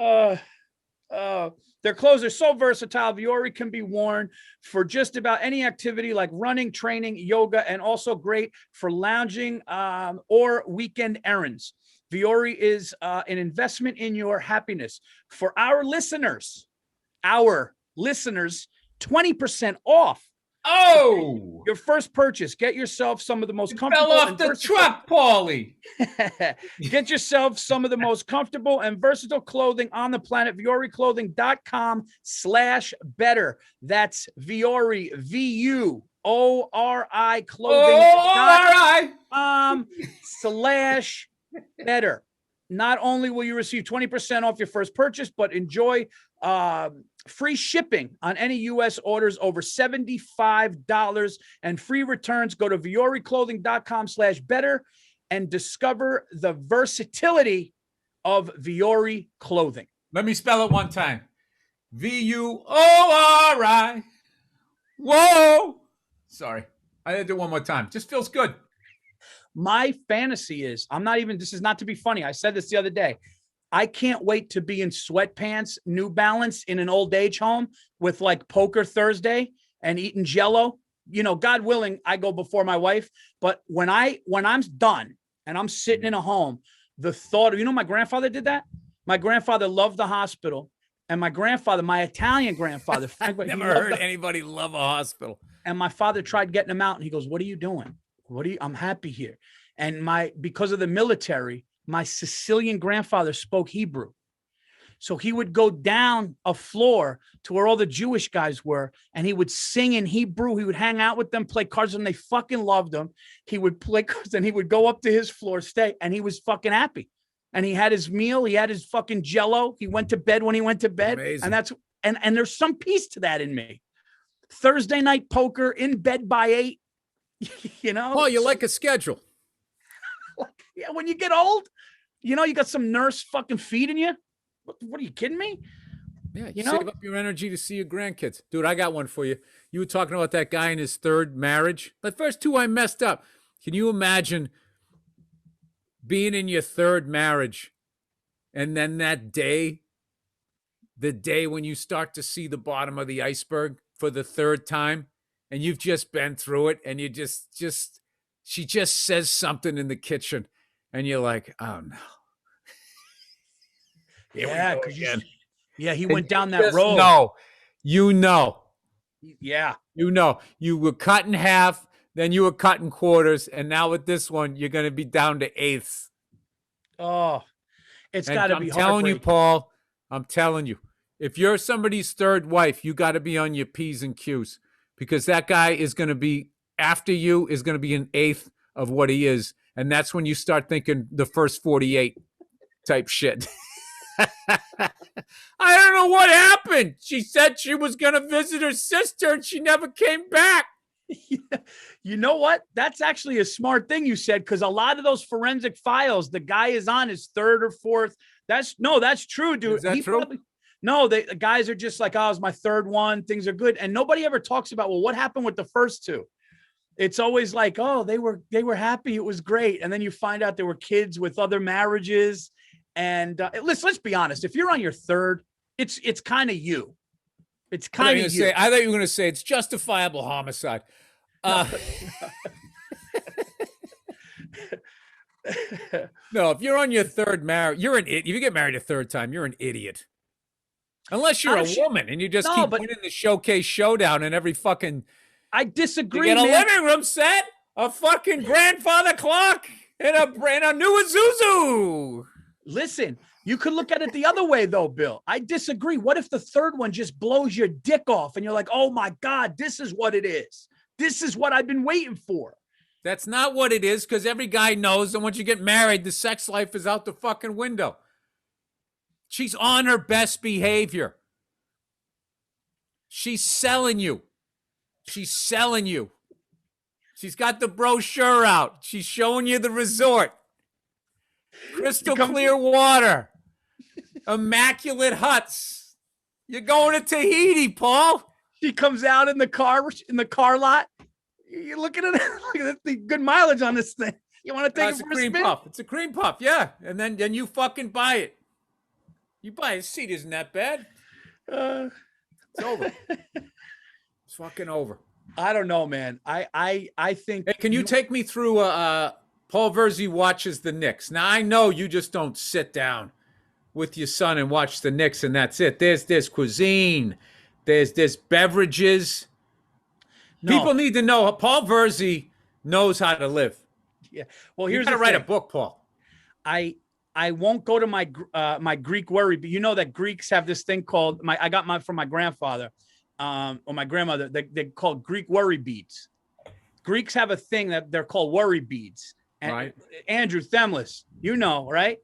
Their clothes are so versatile. Viore can be worn for just about any activity like running, training, yoga, and also great for lounging or weekend errands. Viore is an investment in your happiness. For our listeners, 20% off. Oh, Your first purchase, get yourself some of the most it comfortable fell off and the versatile. truck, Paulie. Get yourself some of the most comfortable and versatile clothing on the planet. VioriClothing.com/better. That's Viori, VUORI clothing.com/better. Not only will you receive 20% off your first purchase, but enjoy free shipping on any U.S. orders over $75 and free returns. Go to VioriClothing.com/better and discover the versatility of Viori clothing. Let me spell it one time. VUORI. Whoa. Sorry. I had to do it one more time. Just feels good. My fantasy is, this is not to be funny. I said this the other day. I can't wait to be in sweatpants, New Balance in an old age home with like Poker Thursday and eating Jell-O. You know, God willing, I go before my wife. But when I'm done and I'm sitting in a home, the thought of, my grandfather did that. My grandfather loved the hospital. And my Italian grandfather, never heard anybody love a hospital. And my father tried getting him out and he goes, "What are you doing? I'm happy here." And because of the military, my Sicilian grandfather spoke Hebrew. So he would go down a floor to where all the Jewish guys were, and he would sing in Hebrew. He would hang out with them, play cards, and they fucking loved him. He would play cards, and he would go up to his floor, stay, and he was fucking happy. And he had his meal. He had his fucking Jell-O. He went to bed when he went to bed. Amazing. And there's some piece to that in me. Thursday night poker, in bed by 8, Oh, you like a schedule. Yeah, when you get old, you got some nurse fucking feeding you. What are you kidding me? Yeah, save up your energy to see your grandkids. Dude, I got one for you. You were talking about that guy in his third marriage. The first two I messed up. Can you imagine being in your third marriage and then that day, the day when you start to see the bottom of the iceberg for the third time, and you've just been through it, and you she just says something in the kitchen, and you're like, oh no. Yeah, because he went down that road. No, Yeah. You were cut in half, then you were cut in quarters, and now with this one, you're going to be down to eighths. Oh, it's got to be hard. I'm telling you, Paul, if you're somebody's third wife, you got to be on your P's and Q's, because that guy is going to be, after you, is going to be an eighth of what he is. And that's when you start thinking the first 48 type shit. I don't know what happened. She said she was going to visit her sister and she never came back. You know what? That's actually a smart thing you said, because a lot of those forensic files, the guy is on his third or fourth. That's true, dude. Is that true? The guys are just like, oh, it's my third one. Things are good. And nobody ever talks about, well, what happened with the first two? It's always like, oh, they were happy. It was great. And then you find out there were kids with other marriages. And let's be honest. If you're on your third, it's kind of you. It's kind of you. I thought you were going to say it's justifiable homicide. No, if you're on your third marriage, if you get married a third time, you're an idiot. Unless you're a woman and you just keep winning the showcase showdown and every fucking. I disagree. You get a living room set, a fucking grandfather clock, and a new Isuzu. Listen, you could look at it the other way, though, Bill. I disagree. What if the third one just blows your dick off and you're like, oh, my God, this is what it is. This is what I've been waiting for. That's not what it is, because every guy knows that once you get married, the sex life is out the fucking window. She's on her best behavior. She's selling you. She's got the brochure out. She's showing you the resort. Crystal clear water. Immaculate huts. You're going to Tahiti, Paul. She comes out in the car lot. You're looking at the good mileage on this thing. You want to take it for a cream spin? puff. It's a cream puff, yeah. And then you fucking buy it. You buy a seat, isn't that bad? It's over. It's fucking over. I don't know, man. I think. Hey, can you take me through Paul Virzi watches the Knicks? Now, I know you just don't sit down with your son and watch the Knicks and that's it. There's cuisine. There's beverages. No. People need to know Paul Virzi knows how to live. Yeah. Well, You here's got to the write a thing. book, Paul. I won't go to my Greek worry, but you know that Greeks have this thing called I got mine from my grandfather, or my grandmother. They called Greek worry beads. Greeks have a thing that they're called worry beads. And Right. Andrew Themeles, you know, right?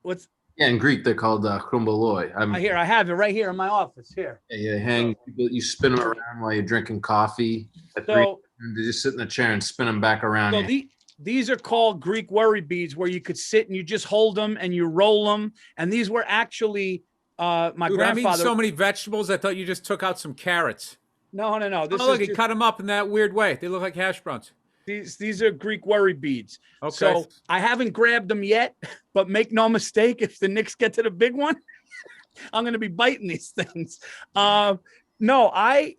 What's Yeah, in Greek they're called krumboloi. I have it right here in my office here. You hang, you spin them around while you're drinking coffee. So They just sit in the chair and spin them back around. So these are called Greek worry beads, where you could sit and you just hold them and you roll them. And these were actually my Dude, grandfather. I mean, so many vegetables. I thought you just took out some carrots. No. This Look, is he cut them up in that weird way. They look like hash browns. these are Greek worry beads. Okay. So I haven't grabbed them yet, but make no mistake, if the Knicks get to the big one, I'm going to be biting these things. No, I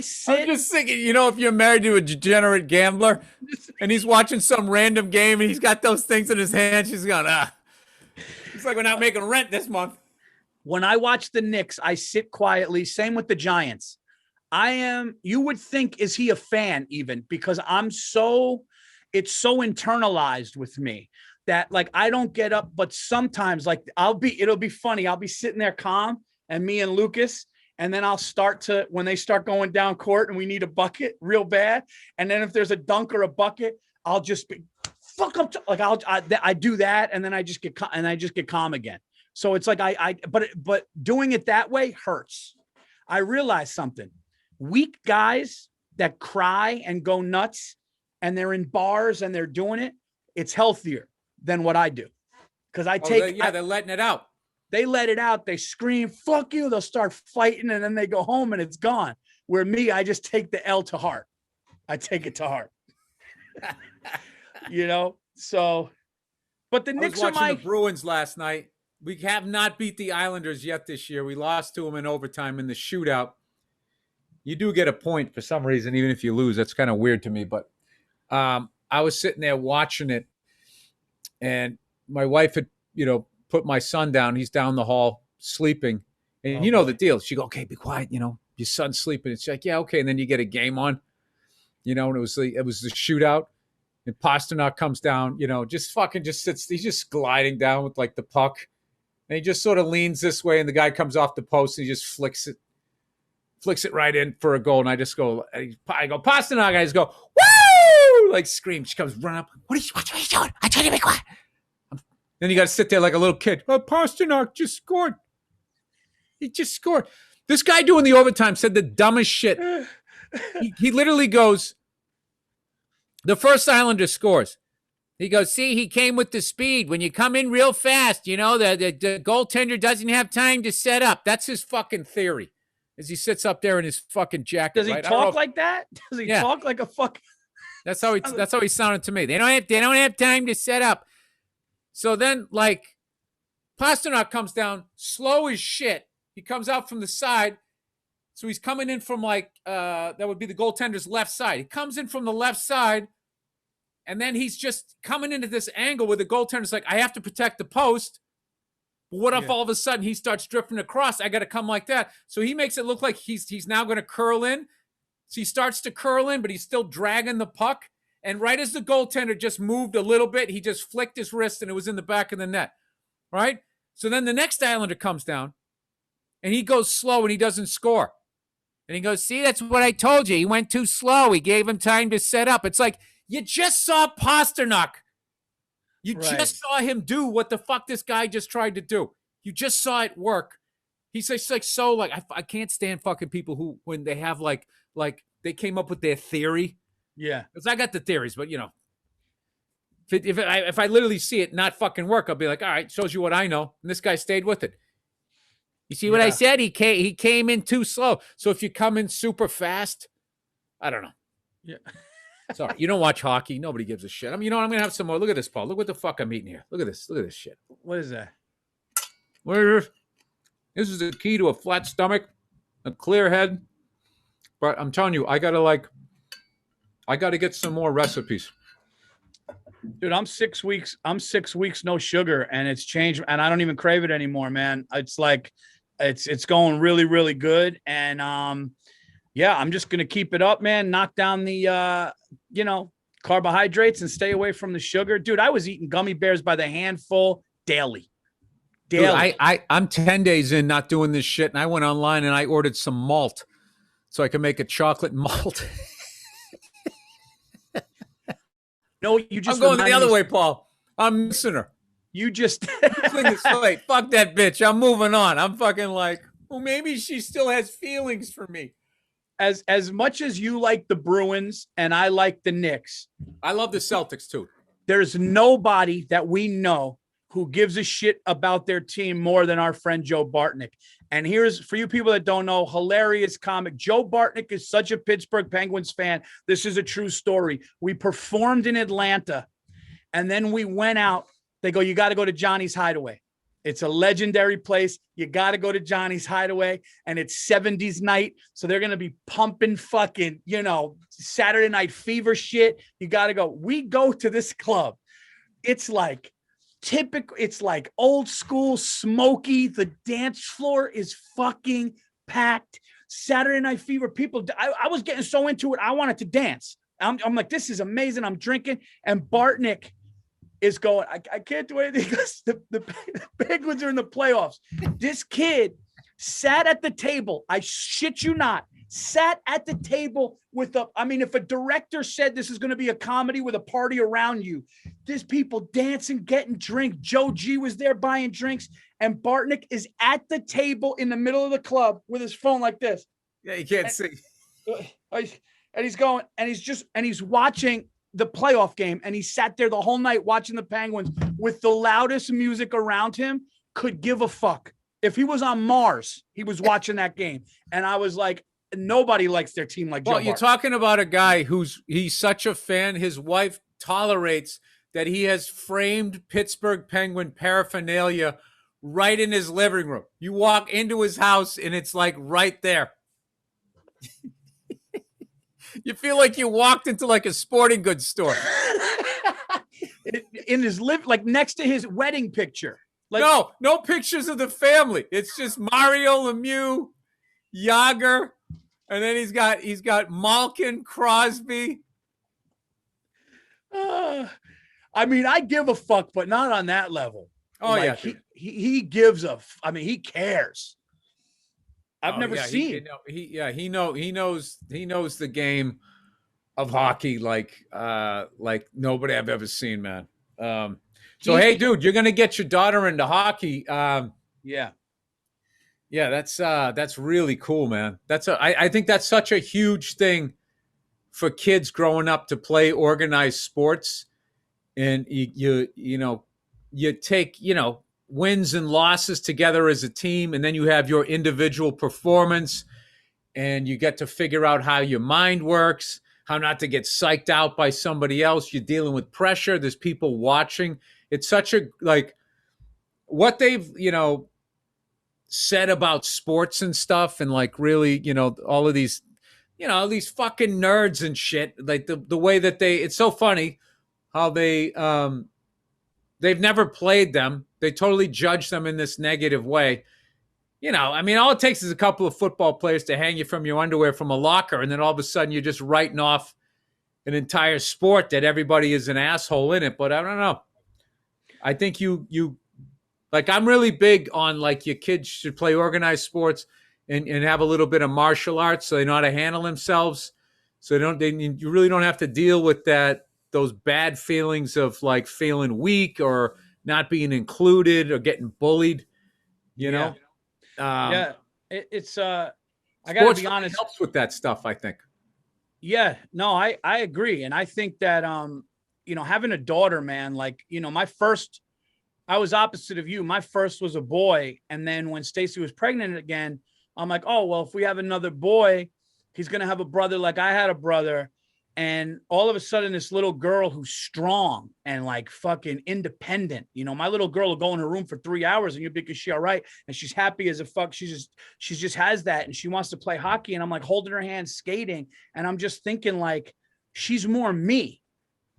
sit. I'm just thinking, if you're married to a degenerate gambler and he's watching some random game and he's got those things in his hand, she's going, it's like we're not making rent this month. When I watch the Knicks, I sit quietly. Same with the Giants. You would think, is he a fan even? Because it's so internalized with me that like, I don't get up, but sometimes like it'll be funny. I'll be sitting there calm, and me and Lucas, and then I'll when they start going down court and we need a bucket real bad. And then if there's a dunk or a bucket, I'll just be fuck up. Like I do that. And then I just get calm again. So it's like, but doing it that way hurts. I realize something. Weak guys that cry and go nuts and they're in bars and they're doing it, it's healthier than what I do. Cause they're letting it out. They let it out. They scream, fuck you. They'll start fighting and then they go home and it's gone. Where me, I just take the L to heart. I take it to heart. So, but the Knicks I was watching the Bruins last night. We have not beat the Islanders yet this year. We lost to them in overtime in the shootout. You do get a point for some reason, even if you lose. That's kind of weird to me. But I was sitting there watching it, and my wife had, put my son down. He's down the hall sleeping. And you know the deal. She go, okay, be quiet. Your son's sleeping. It's like, yeah, okay. And then you get a game on, and it was the shootout. And Pasternak comes down, just sits. He's just gliding down with like the puck. And he just sort of leans this way, and the guy comes off the post, and he just flicks it right in for a goal. And I just go, I go, Pasternak. I just go, woo! Like scream. She comes running up. What are you doing? I told you to be quiet. Then you got to sit there like a little kid. Oh, Pasternak just scored. He just scored. This guy doing the overtime said the dumbest shit. He literally goes, the first Islander scores. He goes, see, he came with the speed. When you come in real fast, the goaltender doesn't have time to set up. That's his fucking theory. As he sits up there in his fucking jacket. Does he talk like that? Does he talk like a fucking? That's how he sounded to me. They don't have time to set up. So then, like, Pasternak comes down, slow as shit. He comes out from the side. So he's coming in from, like, that would be the goaltender's left side. He comes in from the left side, and then he's just coming into this angle where the goaltender's like, I have to protect the post. But what if all of a sudden he starts drifting across? I got to come like that. So he makes it look like he's now going to curl in. So he starts to curl in, but he's still dragging the puck. And right as the goaltender just moved a little bit, he just flicked his wrist and it was in the back of the net, right? So then the next Islander comes down and he goes slow and he doesn't score. And he goes, see, that's what I told you. He went too slow. He gave him time to set up. It's like, you just saw Pasternak. You just saw him do what the fuck this guy just tried to do. You just saw it work. He's just like, I can't stand fucking people who, when they have like they came up with their theory. Yeah. Because I got the theories, but if I literally see it not fucking work, I'll be like, all right, shows you what I know. And this guy stayed with it. You see what I said? He came in too slow. So if you come in super fast, I don't know. Yeah. Sorry, you don't watch hockey. Nobody gives a shit. I'm going to have some more. Look at this, Paul. Look what the fuck I'm eating here. Look at this. Look at this shit. What is that? This is the key to a flat stomach, a clear head. But I'm telling you, I got to get some more recipes. Dude, I'm 6 weeks no sugar, and it's changed, and I don't even crave it anymore, man. It's like it's going really, really good. And Yeah, I'm just gonna keep it up, man. Knock down the carbohydrates and stay away from the sugar. Dude, I was eating gummy bears by the handful daily. Dude, I'm 10 days in not doing this shit, and I went online and I ordered some malt so I can make a chocolate malt. No, you just I'm going the other way, Paul. I'm missing her. You just Clean the slate. Fuck that bitch. I'm moving on. I'm fucking like, well, maybe she still has feelings for me. As much as you like the Bruins and I like the Knicks, I love the Celtics too. there's nobody that we know who gives a shit about their team more than our friend Joe Bartnick. And here's, for you people that don't know, hilarious comic. Joe Bartnick is such a Pittsburgh Penguins fan. This is a true story. We performed in Atlanta, and then we went out. They go, you got to go to Johnny's Hideaway. It's a legendary place. You got to go to Johnny's Hideaway, and it's 70s night. So they're going to be pumping fucking, Saturday Night Fever shit. You got to go. We go to this club. It's like typical. It's like old school, smoky. The dance floor is fucking packed. Saturday Night Fever. People, I was getting so into it. I wanted to dance. I'm like, this is amazing. I'm drinking, and Bartnick is going, I can't do anything because the Penguins are in the playoffs. This kid sat at the table. I shit you not. Sat at the table with if a director said this is going to be a comedy with a party around you, there's people dancing, getting drink. Joe G was there buying drinks, and Bartnick is at the table in the middle of the club with his phone like this. Yeah, you can't see. And he's going, and he's watching the playoff game, and he sat there the whole night watching the Penguins with the loudest music around him. Could give a fuck. If he was on Mars, he was watching that game. And I was like, nobody likes their team like Joe. Well, you're talking about a guy he's such a fan. His wife tolerates that he has framed Pittsburgh Penguin paraphernalia right in his living room. You walk into his house and it's like right there. You feel like you walked into like a sporting goods store. In his like next to his wedding picture. Like, no pictures of the family. It's just Mario Lemieux, Yager, and then he's got Malkin, Crosby. I give a fuck, but not on that level. Oh, like, yeah. He gives he cares. I've never seen. He knows the game of hockey like nobody I've ever seen, man. So hey, dude, you're gonna get your daughter into hockey. Yeah, that's really cool, man. I think that's such a huge thing for kids growing up to play organized sports, and you take wins and losses together as a team, and then you have your individual performance, and you get to figure out how your mind works, how not to get psyched out by somebody else. You're dealing with pressure. There's people watching. It's such a, what they've, said about sports and stuff, and really, all of these, these fucking nerds and shit, like the way that it's so funny how they've never played them. They totally judge them in this negative way. All it takes is a couple of football players to hang you from your underwear from a locker, and then all of a sudden you're just writing off an entire sport that everybody is an asshole in it. But I don't know. I think I'm really big on your kids should play organized sports and have a little bit of martial arts so they know how to handle themselves. So you really don't have to deal with those bad feelings of feeling weak or not being included or getting bullied, it's I gotta be honest, helps with that stuff, I think. Yeah, no, I agree. And I think that, having a daughter, man, I was opposite of you. My first was a boy. And then when Stacy was pregnant again, I'm like, oh, well, if we have another boy, he's going to have a brother like I had a brother. And all of a sudden, this little girl who's strong and fucking independent, my little girl will go in her room for 3 hours and you'll be, is she all right? And she's happy as a fuck. She just has that. And she wants to play hockey. And I'm holding her hand skating. And I'm just thinking she's more me.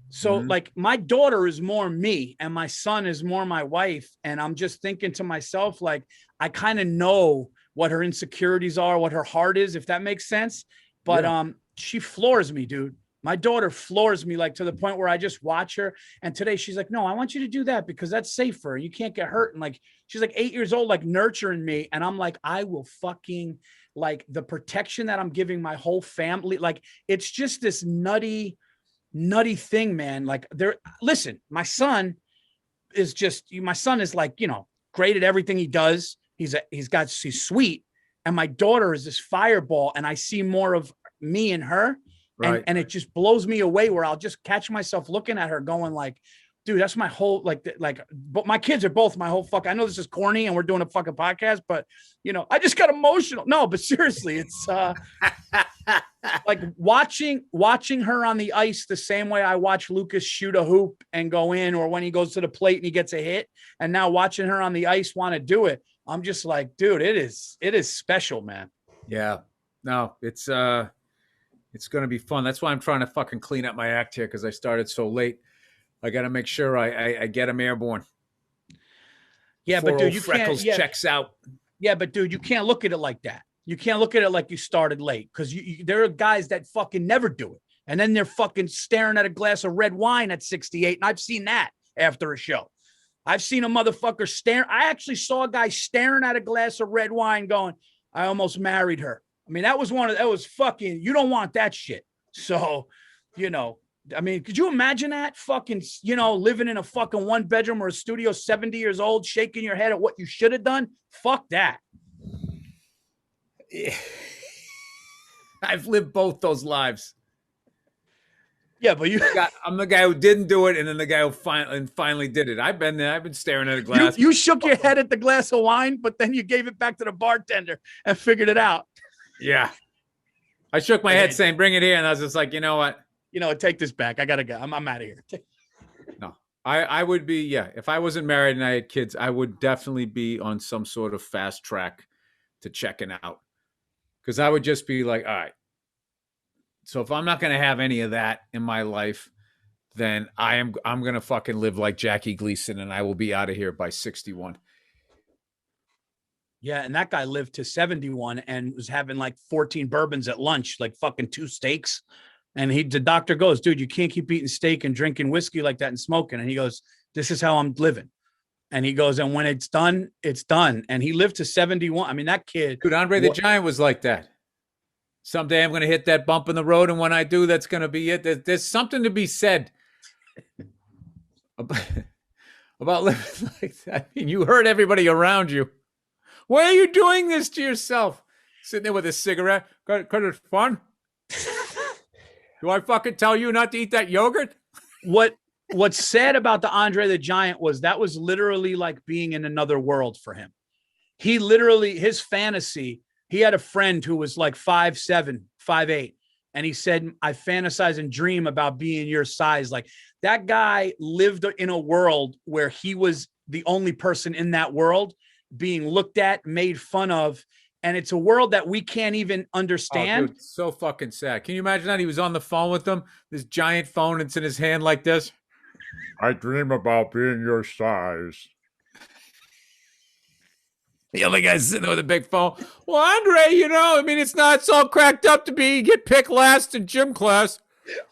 So my daughter is more me and my son is more my wife. And I'm just thinking to myself, I kind of know what her insecurities are, what her heart is, if that makes sense. But Yeah. she floors me, dude. My daughter floors me like to the point where I just watch her. And today she's like, no, I want you to do that because that's safer. You can't get hurt. And like, she's like 8 years old, like nurturing me. And I'm like, I will fucking like the protection that I'm giving my whole family. Like, it's just this nutty thing, man. Like listen, my son is like, great at everything he does. He's sweet. And my daughter is this fireball. And I see more of me and her. Right. And it just blows me away where I'll just catch myself looking at her going like, dude, that's my whole, but my kids are both my whole fuck. I know this is corny and we're doing a fucking podcast, but I just got emotional. No, but seriously, it's like watching her on the ice the same way I watch Lucas shoot a hoop and go in, or when he goes to the plate and he gets a hit, and now watching her on the ice want to do it. I'm just like, dude, it is special, man. Yeah. No, it's going to be fun. That's why I'm trying to fucking clean up my act here because I started so late. I got to make sure I get them airborne. Yeah, but dude, you Freckles can't. Yeah, checks out. yeah, but dude, you can't look at it like that. You can't look at it like you started late because there are guys that fucking never do it, and then they're fucking staring at a glass of red wine at 68, and I've seen that after a show. I've seen a motherfucker staring. I actually saw a guy staring at a glass of red wine, going, "I almost married her." I mean, that was fucking, you don't want that shit. So, I mean, could you imagine that fucking, living in a fucking 1-bedroom or a studio, 70 years old, shaking your head at what you should have done? Fuck that. Yeah. I've lived both those lives. Yeah, but I'm the guy who didn't do it, and then the guy who finally did it. I've been there. I've been staring at a glass. You shook your head at the glass of wine, but then you gave it back to the bartender and figured it out. Yeah. I shook my head saying, bring it here. And I was just like, you know what? Take this back. I got to go. I'm out of here. No, I would be, yeah. If I wasn't married and I had kids, I would definitely be on some sort of fast track to checking out. Because I would just be like, all right. So if I'm not going to have any of that in my life, then I'm going to fucking live like Jackie Gleason, and I will be out of here by 61. Yeah, and that guy lived to 71 and was having like 14 bourbons at lunch, like fucking 2 steaks. And the doctor goes, dude, you can't keep eating steak and drinking whiskey like that and smoking. And he goes, this is how I'm living. And he goes, and when it's done, it's done. And he lived to 71. I mean, that kid. Dude, Andre the Giant was like that. Someday I'm going to hit that bump in the road. And when I do, that's going to be it. There's something to be said about living like that. I mean, you hurt everybody around you. Why are you doing this to yourself? Sitting there with a cigarette. Because it's fun. Do I fucking tell you not to eat that yogurt? What's sad about the Andre the Giant was that was literally like being in another world for him. He literally, his fantasy, he had a friend who was like 5'7", 5'8". And he said, I fantasize and dream about being your size. Like that guy lived in a world where he was the only person in that world being looked at, made fun of. And it's a world that we can't even understand. Oh, dude, so fucking sad. Can you imagine that? He was on the phone with them, this giant phone, it's in his hand like this. I dream about being your size. The other guy's sitting there with a big phone. Well, Andre, I mean, it's all cracked up to be get picked last in gym class.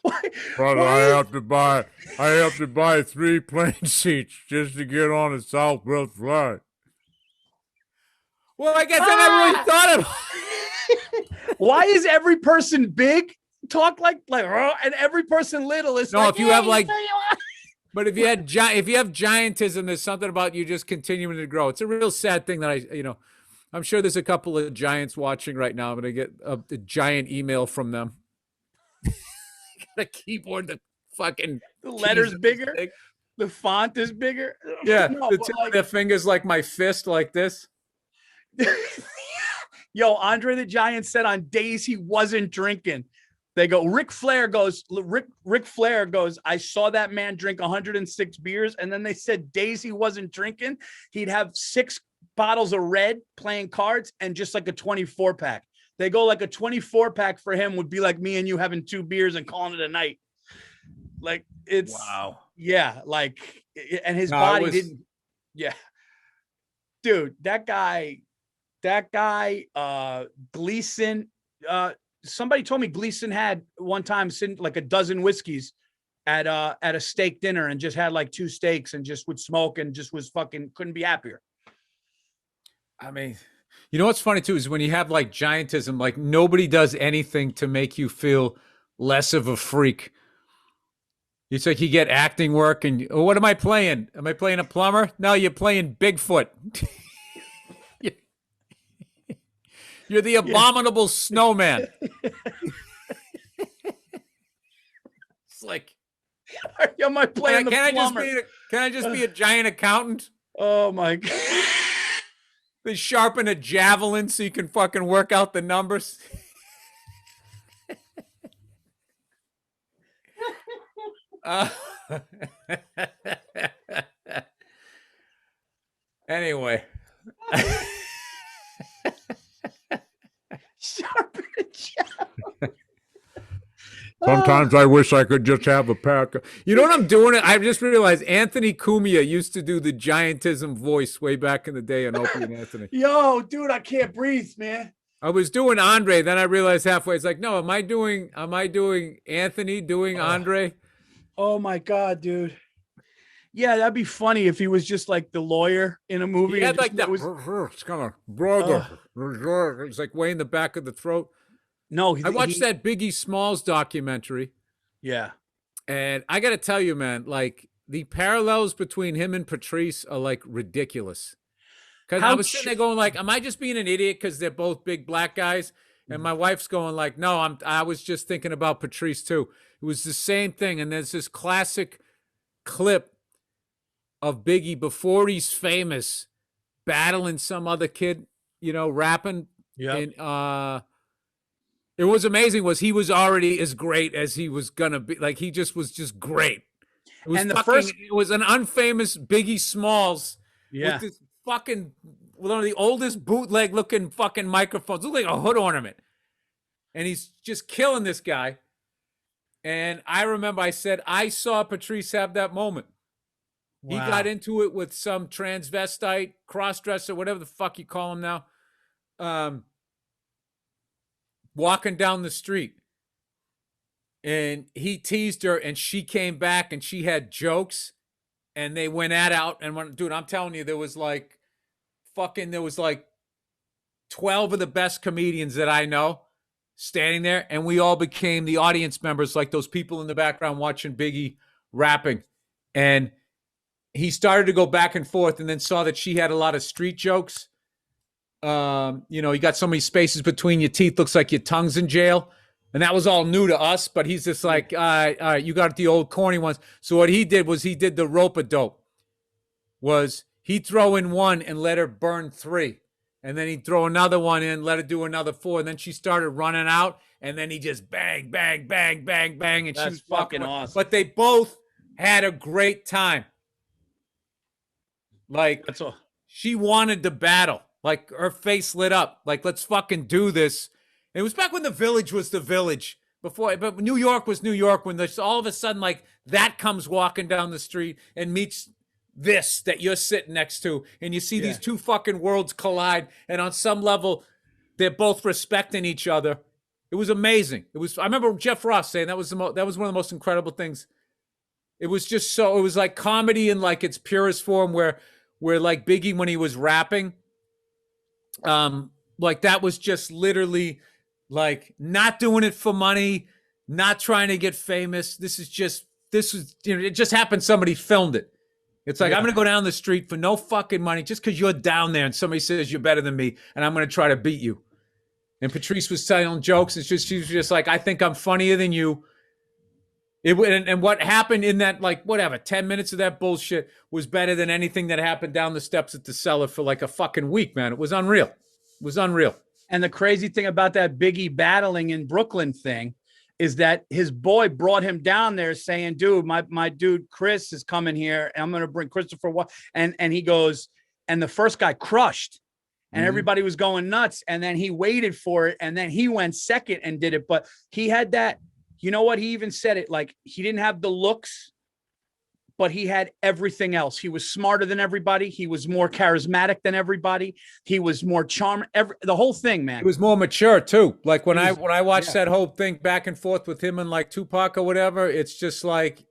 But I have to buy 3 plane seats just to get on a Southwest flight. Well, I guess I never really thought of. Why is every person big talk like and every person little is no? If you have like, but if you have giantism, there's something about you just continuing to grow. It's a real sad thing that I'm sure there's a couple of giants watching right now. I'm gonna get a giant email from them. Got a keyboard, the fucking the letters bigger, the font is bigger. Yeah, the tip of their fingers like my fist, like this. Yo, Andre the Giant said on days he wasn't drinking, they go, Ric Flair goes, I saw that man drink 106 beers. And then they said days he wasn't drinking, he'd have 6 bottles of red playing cards and just like a 24 pack. They go like a 24 pack for him would be like me and you having 2 beers and calling it a night. Like it's, wow. Yeah. Like, and his body didn't. Yeah. Dude, that guy, Gleason, somebody told me Gleason had one time like a dozen whiskeys at a steak dinner and just had like 2 steaks and just would smoke and just was fucking couldn't be happier. I mean, you know what's funny too is when you have like giantism, like nobody does anything to make you feel less of a freak. It's like you get acting work and what am I playing? Am I playing a plumber? No, you're playing Bigfoot. You're the abominable snowman. It's like, am I playing the plumber? Can I just be a giant accountant? Oh my God. They sharpen a javelin so you can fucking work out the numbers. Anyway. Sharpen a javelin. Sometimes I wish I could just have a pack. You know what I'm doing? I just realized Anthony Cumia used to do the giantism voice way back in the day on Opie and Anthony. Yo, dude, I can't breathe, man. I was doing Andre, then I realized halfway, it's like, no, am I doing Anthony doing Andre? Oh my God, dude. Yeah, that'd be funny if he was just like the lawyer in a movie. He had like that. It's kind of brother. It's like way in the back of the throat. No, I watched that Biggie Smalls documentary. Yeah. And I got to tell you, man, like the parallels between him and Patrice are like ridiculous. Because I was sitting there going like, am I just being an idiot because they're both big black guys? And my wife's going like, no, I was just thinking about Patrice too. It was the same thing. And there's this classic clip of Biggie before he's famous battling some other kid, you know, rapping. Yeah. And it was amazing was he was already as great as he was gonna be. Like he just was just great. It was it was an unfamous Biggie Smalls with this fucking one of the oldest bootleg looking fucking microphones. Looked like a hood ornament. And he's just killing this guy. And I remember I said, I saw Patrice have that moment. Wow. He got into it with some transvestite, cross-dresser, whatever the fuck you call him now. Walking down the street. And he teased her and she came back and she had jokes and they went out and went, dude, I'm telling you, there was like 12 of the best comedians that I know standing there and we all became the audience members, like those people in the background watching Biggie rapping. And he started to go back and forth and then saw that she had a lot of street jokes. You know, you got so many spaces between your teeth, looks like your tongue's in jail. And that was all new to us, but he's just like, all right, you got the old corny ones. So what he did was he did the rope-a-dope. Was he'd throw in 1 and let her burn 3. And then he'd throw another one in, let her do another 4. And then she started running out. And then he just bang, bang, bang, bang, bang. And that's she was fucking awesome. But they both had a great time. Like, that's all. She wanted to battle. Like, her face lit up. Like, let's fucking do this. It was back when the Village was the Village. But New York was New York when there's all of a sudden, like, that comes walking down the street and meets this that you're sitting next to. And you see these two fucking worlds collide. And on some level, they're both respecting each other. It was amazing. I remember Jeff Ross saying that was one of the most incredible things. It was just it was like comedy in like its purest form where like Biggie, when he was rapping, like that was just literally like not doing it for money, not trying to get famous. This was, you know, it just happened. Somebody filmed it. It's like, I'm going to go down the street for no fucking money just because you're down there and somebody says you're better than me and I'm going to try to beat you. And Patrice was telling jokes. She was just like, I think I'm funnier than you. And what happened in that, like, whatever, 10 minutes of that bullshit was better than anything that happened down the steps at the Cellar for like a fucking week, man. It was unreal. It was unreal. And the crazy thing about that Biggie battling in Brooklyn thing is that his boy brought him down there saying, dude, my dude Chris is coming here and I'm going to bring Christopher. And he goes, and the first guy crushed and everybody was going nuts. And then he waited for it. And then he went second and did it. But he had that, you know what? He even said it, like he didn't have the looks but he had everything else. He was smarter than everybody. He was more charismatic than everybody. He was more charming. The whole thing, man. He was more mature too. Like when He was- I watched that whole thing back and forth with him and like Tupac or whatever, it's just like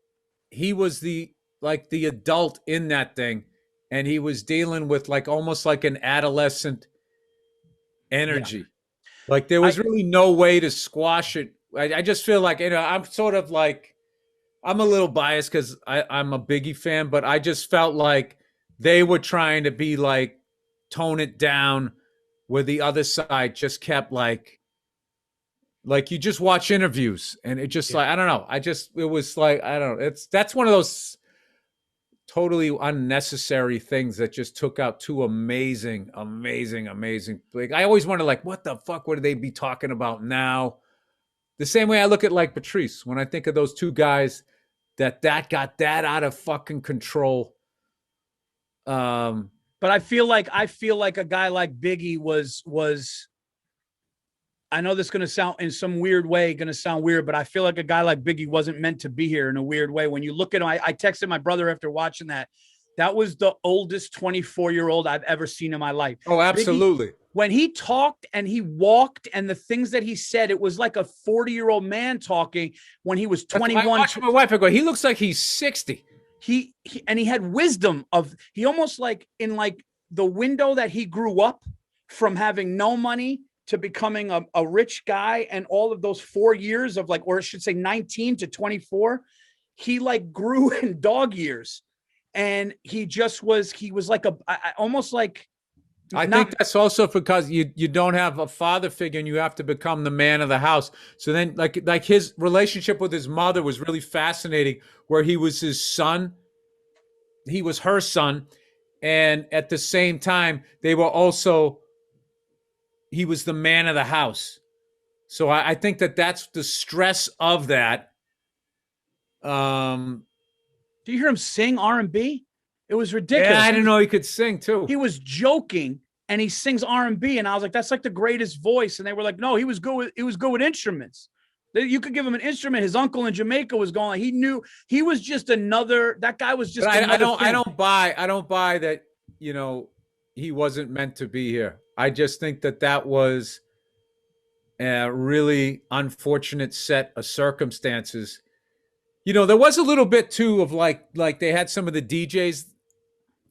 he was the adult in that thing, and he was dealing with like almost like an adolescent energy. Like there was really no way to squash it. I just feel like, I'm sort of like, I'm a little biased because I'm a Biggie fan, but I just felt like they were trying to be like, tone it down, where the other side just kept like you just watch interviews and it just like, I don't know. It was like, I don't know. That's one of those totally unnecessary things that just took out two amazing. Like I always wonder, like, what the fuck would they be talking about now? The same way I look at like Patrice when I think of those two guys that got that out of fucking control. But I feel like a guy like Biggie was. I know this is going to sound in some weird way, weird, but I feel like a guy like Biggie wasn't meant to be here in a weird way. When you look at him, I texted my brother after watching that. That was the oldest 24-year-old I've ever seen in my life. Oh, absolutely. Biggie, when he talked and he walked and the things that he said, it was like a 40-year-old man talking when he was 21. I watched my wife. I go, he looks like he's 60. He had wisdom he almost like in like the window that he grew up from having no money to becoming a rich guy, and all of those 4 years of like, or I should say 19 to 24, he like grew in dog years. And he was like almost like, I think that's also because you don't have a father figure and you have to become the man of the house. So then like his relationship with his mother was really fascinating, where he was his son, he was her son, and at the same time he was the man of the house. So I think that's the stress of that. Do you hear him sing R&B? It was ridiculous. Yeah, I didn't know he could sing too. He was joking and he sings R&B, and I was like, that's like the greatest voice. And they were like, no, he was good with instruments. You could give him an instrument. His uncle in Jamaica was going. He knew he was just another. That guy was just. I don't buy that. He wasn't meant to be here. I just think that was a really unfortunate set of circumstances. There was a little bit too of like they had some of the DJs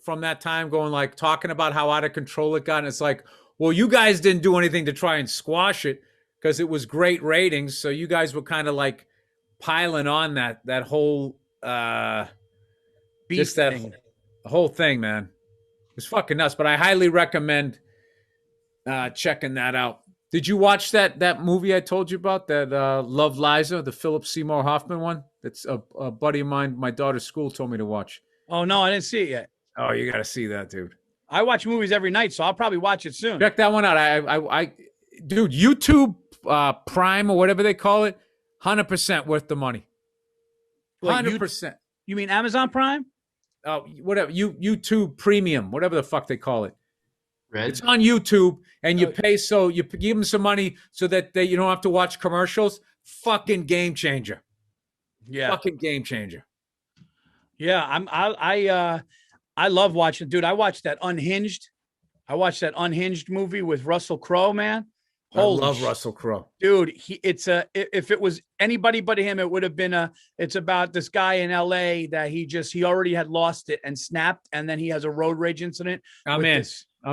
from that time going like talking about how out of control it got. And it's like, well, you guys didn't do anything to try and squash it because it was great ratings. So you guys were kind of like piling on that whole just that whole thing, man. It was fucking nuts. But I highly recommend checking that out. Did you watch that movie I told you about, that Love Liza, the Philip Seymour Hoffman one? That's a buddy of mine, my daughter's school told me to watch. Oh, no, I didn't see it yet. Oh, you got to see that, dude. I watch movies every night, so I'll probably watch it soon. Check that one out. Dude, YouTube Prime or whatever they call it, 100% worth the money. 100%. You mean Amazon Prime? Oh, whatever. YouTube Premium, whatever the fuck they call it. Red? It's on YouTube, and you pay, so you give them some money so that you don't have to watch commercials. Fucking game changer. Yeah. Fucking game changer. Yeah, I love watching. Dude, I watched that Unhinged. Movie with Russell Crowe, man. I love Russell Crowe. Dude, if it was anybody but him, it would have been it's about this guy in LA that he already had lost it and snapped, and then he has a road rage incident. I'm in.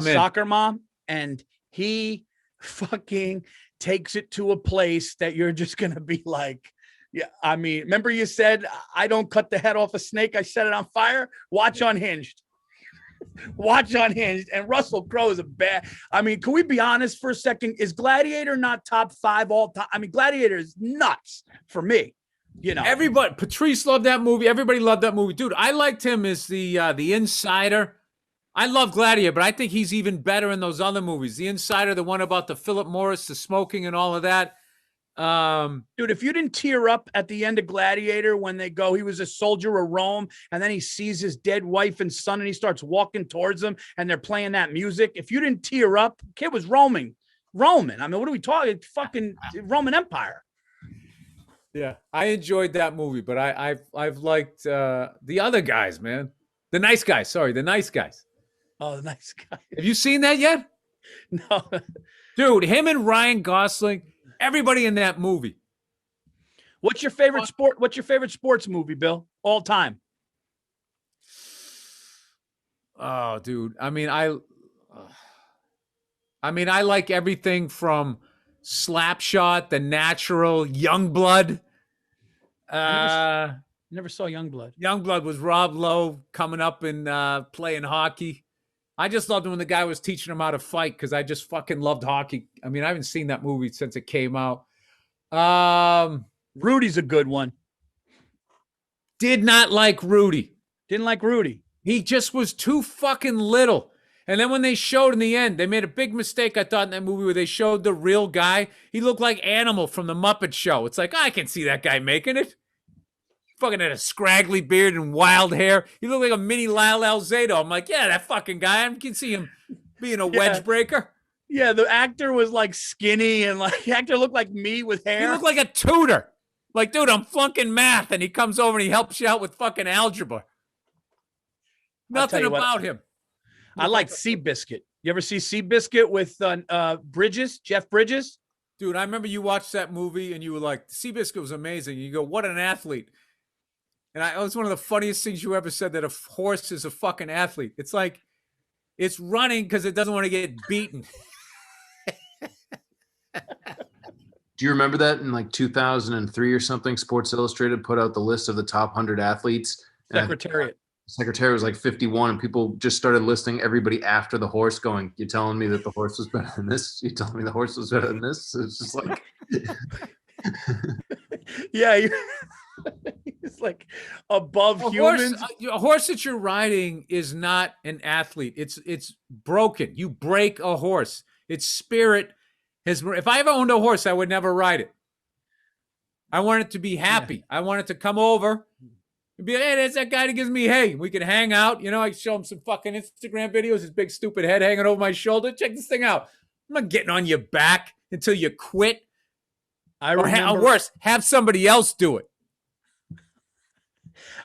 Soccer mom, and he fucking takes it to a place that you're just gonna be like, yeah. I mean, remember you said I don't cut the head off a snake, I set it on fire. Watch Unhinged. Watch Unhinged. And Russell Crowe is a bad. I mean, can we be honest for a second? Is Gladiator not top 5 all time? I mean, Gladiator is nuts for me. Everybody, Patrice loved that movie. Everybody loved that movie, dude. I liked him as the Insider. I love Gladiator, but I think he's even better in those other movies. The Insider, the one about the Philip Morris, the smoking and all of that. Dude, if you didn't tear up at the end of Gladiator when they go, he was a soldier of Rome, and then he sees his dead wife and son, and he starts walking towards them, and they're playing that music. If you didn't tear up, kid was Roman. I mean, what are we talking? Fucking Roman Empire. Yeah, I enjoyed that movie, but I've liked the other guys, man. The Nice Guys. Sorry, The Nice Guys. Oh, the nice guy. Have you seen that yet? No. Dude, him and Ryan Gosling, everybody in that movie. What's your favorite sport? What's your favorite sports movie, Bill? All time. Oh, dude. I mean, I like everything from Slapshot, The Natural, Youngblood. Never saw Youngblood. Youngblood was Rob Lowe coming up and playing hockey. I just loved when the guy was teaching him how to fight because I just fucking loved hockey. I mean, I haven't seen that movie since it came out. Rudy's a good one. Did not like Rudy. Didn't like Rudy. He just was too fucking little. And then when they showed in the end, they made a big mistake, I thought, in that movie where they showed the real guy. He looked like Animal from the Muppet Show. It's like, I can see that guy making it. Fucking had a scraggly beard and wild hair. He looked like a mini Lyle Alzado. I'm like, yeah, that fucking guy. I can see him being a wedge breaker. Yeah, the actor was like skinny and like the actor looked like me with hair. He looked like a tutor. Like, dude, I'm flunking math. And he comes over and he helps you out with fucking algebra. Nothing about him. I like Seabiscuit. You ever see Seabiscuit with Bridges, Jeff Bridges? Dude, I remember you watched that movie and you were like, Seabiscuit was amazing. You go, what an athlete. And it was one of the funniest things you ever said, that a horse is a fucking athlete. It's like, it's running because it doesn't want to get beaten. Do you remember that in like 2003 or something? Sports Illustrated put out the list of the top 100 athletes. Secretariat. Secretary was like 51, and people just started listing everybody after the horse, going, "You're telling me that the horse was better than this? You're telling me the horse was better than this?" It's just like, yeah, it's like above humans. A horse that you're riding is not an athlete. It's broken. You break a horse. Its spirit has. If I ever owned a horse, I would never ride it. I want it to be happy. Yeah. I want it to come over. Be like, hey, there's that guy that gives me hay. We can hang out. You know, I show him some fucking Instagram videos, his big stupid head hanging over my shoulder. Check this thing out. I'm not getting on your back until you quit. Or worse, have somebody else do it.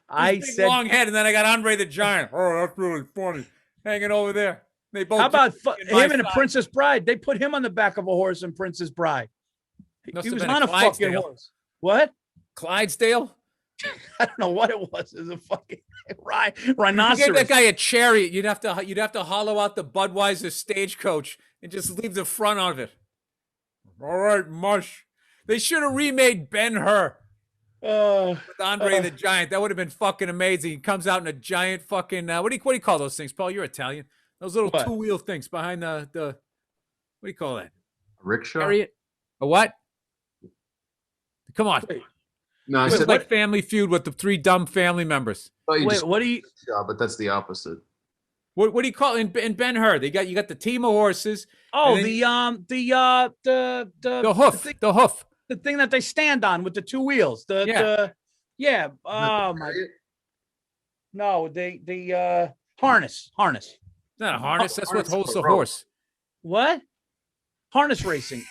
I said long head, and then I got Andre the Giant. Oh, that's really funny. Hanging over there. They both. How about him and the Princess Bride? They put him on the back of a horse in Princess Bride. He was on a fucking horse. What? Clydesdale? I don't know what it was. It was a fucking rhinoceros. You gave that guy a chariot. You'd have to hollow out the Budweiser stagecoach and just leave the front of it. All right, mush. They should have remade Ben-Hur with Andre the Giant. That would have been fucking amazing. He comes out in a giant fucking what do you call those things, Paul? You're Italian. Those little two-wheel things behind the what do you call that? A rickshaw? Chariot? A what? Come on. Wait. No, I said like Family Feud with the three dumb family members. Wait, what do you? Yeah, but that's the opposite. What do you call it in Ben-Hur? You got the team of horses. Oh, the hoof, the hoof, the thing that they stand on with the two wheels. Oh my. No, the harness. It's not a harness. That's what holds the horse. What? Harness racing.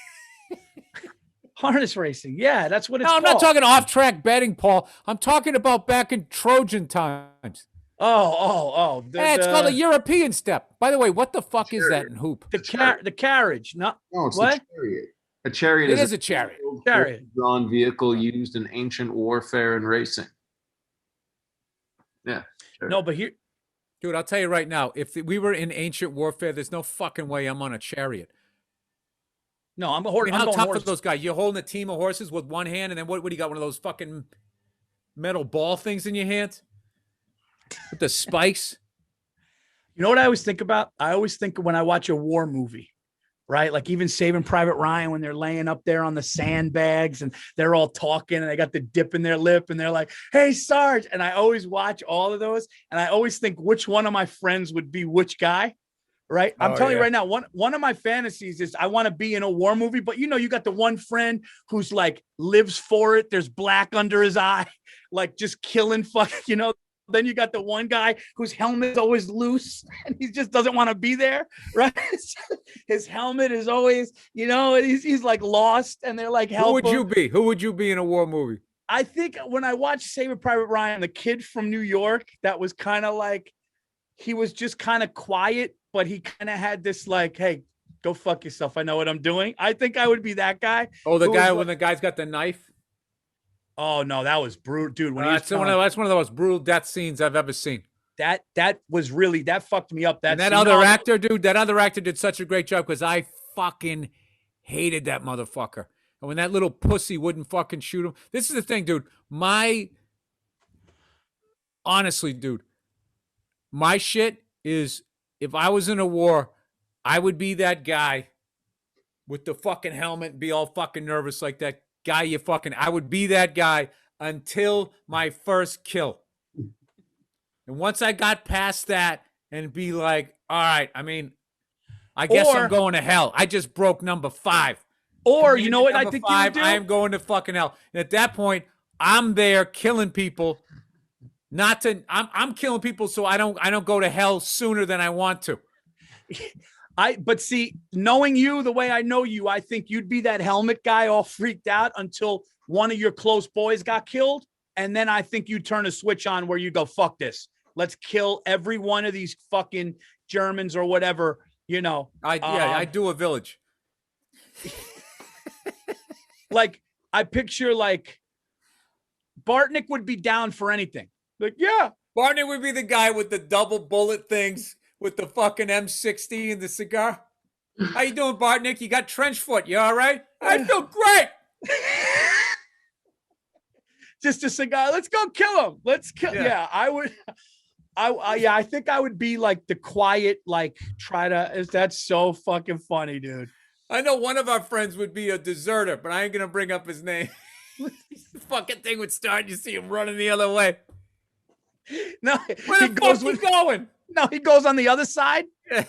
Harness racing. Yeah, that's what it's called. I'm not talking off-track betting, Paul. I'm talking about back in Trojan times. Oh. It's called a European step. By the way, what the fuck is that in hoop? The carriage. No, it's what? The chariot. A chariot is a chariot. Drawn vehicle used in ancient warfare and racing. Yeah. Chariot. No, but here. Dude, I'll tell you right now, if we were in ancient warfare, there's no fucking way I'm on a chariot. No, I'm a horse. How tough are those guys? You're holding a team of horses with one hand, and then what do you got? One of those fucking metal ball things in your hand with the spikes? You know what I always think about? I always think when I watch a war movie, right? Like even Saving Private Ryan, when they're laying up there on the sandbags and they're all talking and they got the dip in their lip and they're like, "Hey, Sarge." And I always watch all of those. And I always think which one of my friends would be which guy. Right. I'm telling you right now, one of my fantasies is I want to be in a war movie, but you got the one friend who's like lives for it. There's black under his eye, like just killing Then you got the one guy whose helmet's always loose and he just doesn't want to be there. Right. His helmet is always, and he's like lost and they're like, help. Who would you be in a war movie? I think when I watched Saving Private Ryan, the kid from New York, that was kind of like, he was just kind of quiet, but he kind of had this like, hey, go fuck yourself. I know what I'm doing. I think I would be that guy. Oh, the who guy was when like, the guy's got the knife. oh no, that was brutal, dude. When he was That's one of the most brutal death scenes I've ever seen. that was really, that fucked me up. And that scene. other actor, dude, that other actor did such a great job because I fucking hated that motherfucker. And when that little pussy wouldn't fucking shoot him. This is the thing, dude. Honestly, dude, my shit is, if I was in a war, I would be that guy with the fucking helmet and be all fucking nervous like that guy I would be that guy until my first kill. And once I got past that and be like, all right, I mean, I guess I'm going to hell. I just broke number 5. Or you know what I think 5, you would do? I am going to fucking hell. And at that point, I'm there killing people. I'm killing people so I don't go to hell sooner than I want to. But see, knowing you the way I know you, I think you'd be that helmet guy all freaked out until one of your close boys got killed. And then I think you turn a switch on where you go, fuck this. Let's kill every one of these fucking Germans or whatever, you know. I do a village. Like, I picture like Bartnick would be down for anything. Like, yeah. Bartnick would be the guy with the double bullet things with the fucking M60 and the cigar. How you doing, Bartnick? You got trench foot. You all right? I feel great. Just a cigar. Let's go kill him. Let's kill. Yeah, I would. I think I would be like the quiet, like try to. That's so fucking funny, dude. I know one of our friends would be a deserter, but I ain't gonna bring up his name. The fucking thing would start. You see him running the other way. No, where the fuck he going? No, he goes on the other side. Yeah.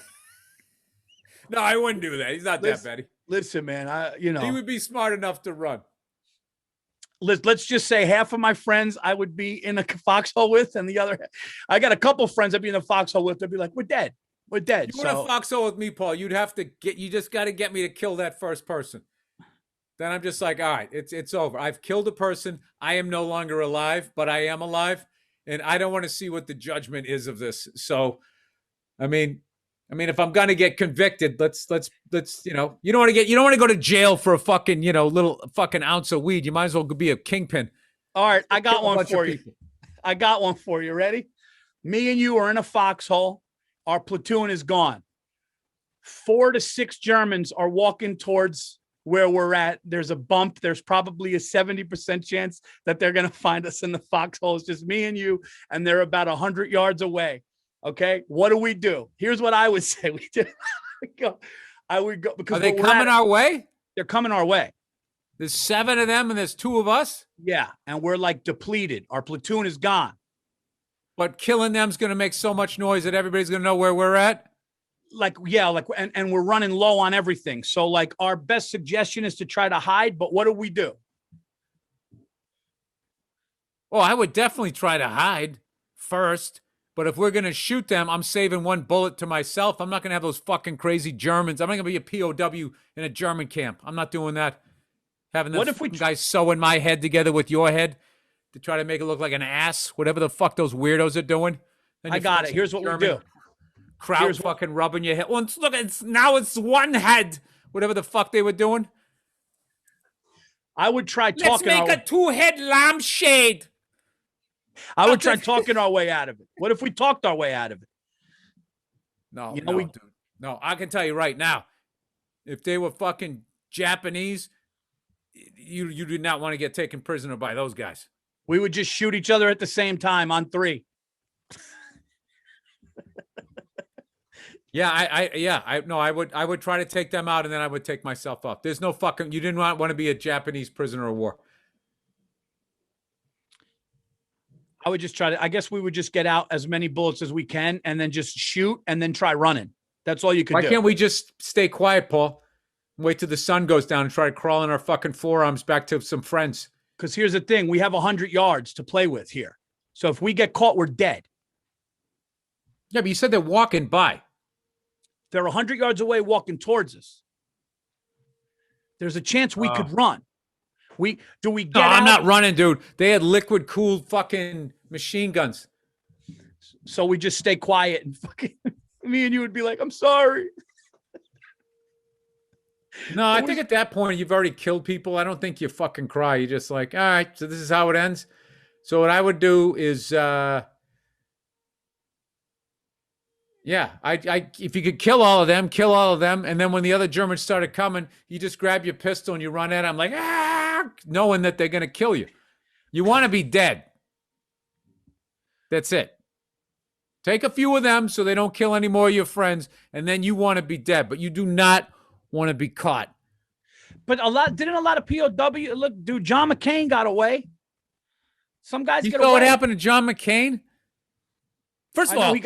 No, I wouldn't do that. He's not that bad. Listen, man, he would be smart enough to run. Let's just say half of my friends I would be in a foxhole with, and the other, I got a couple friends I'd be in a foxhole with. They'd be like, "We're dead. We're dead." You want a foxhole with me, Paul? You just got to get me to kill that first person. Then I'm just like, all right, it's over. I've killed a person. I am no longer alive, but I am alive, and I don't want to see what the judgment is of this. So, I mean, if I'm gonna get convicted, let's you don't want to go to jail for a fucking little fucking ounce of weed. You might as well be a kingpin. All right, I got one for you. I got one for you. Ready? Me and you are in a foxhole. Our platoon is gone. 4 to 6 Germans are walking towards where we're at. There's a bump. There's probably a 70% chance that they're going to find us in the foxhole. It's just me and you, and they're about 100 yards away. Okay. What do? Here's what I would say. I would go because are they coming our way? They're coming our way. There's 7 of them and there's 2 of us. Yeah. And we're like depleted. Our platoon is gone. But killing them's going to make so much noise that everybody's going to know where we're at. And we're running low on everything. So like our best suggestion is to try to hide. But what do? Oh, I would definitely try to hide first. But if we're going to shoot them, I'm saving 1 bullet to myself. I'm not going to have those fucking crazy Germans. I'm not going to be a POW in a German camp. I'm not doing that. Having those guys sewing my head together with your head to try to make it look like an ass, whatever the fuck those weirdos are doing. I got it. Here's what we do. Crowd fucking rubbing your head. Well, look, it's 1 head. Whatever the fuck they were doing. I would try talking. Let's make a 2-head lampshade. I would try talking our way out of it. What if we talked our way out of it? No, dude. No, I can tell you right now, if they were fucking Japanese, you did not want to get taken prisoner by those guys. We would just shoot each other at the same time on 3. Yeah, I would try to take them out and then I would take myself off. There's no fucking, you didn't want to be a Japanese prisoner of war. I would just I guess we would just get out as many bullets as we can and then just shoot and then try running. That's all you could do. Why can't we just stay quiet, Paul? Wait till the sun goes down and try to crawl in our fucking forearms back to some friends. Because here's the thing. We have 100 yards to play with here. So if we get caught, we're dead. Yeah, but you said they're walking by. They're 100 yards away walking towards us. There's a chance we could run. Do we No, get I'm out? not running, dude. They had liquid cooled fucking machine guns. So we just stay quiet and fucking me and you would be like, I'm sorry. No, I think at that point you've already killed people. I don't think you fucking cry. You're just like, all right, so this is how it ends. So what I would do is, yeah, I if you could kill all of them, kill all of them, and then when the other Germans started coming, you just grab your pistol and you run at them like, knowing that they're gonna kill you. You want to be dead. That's it. Take a few of them so they don't kill any more of your friends, and then you want to be dead, but you do not want to be caught. But didn't a lot of POW look, dude, John McCain got away. Some guys You get know away. what happened to John McCain? First of all,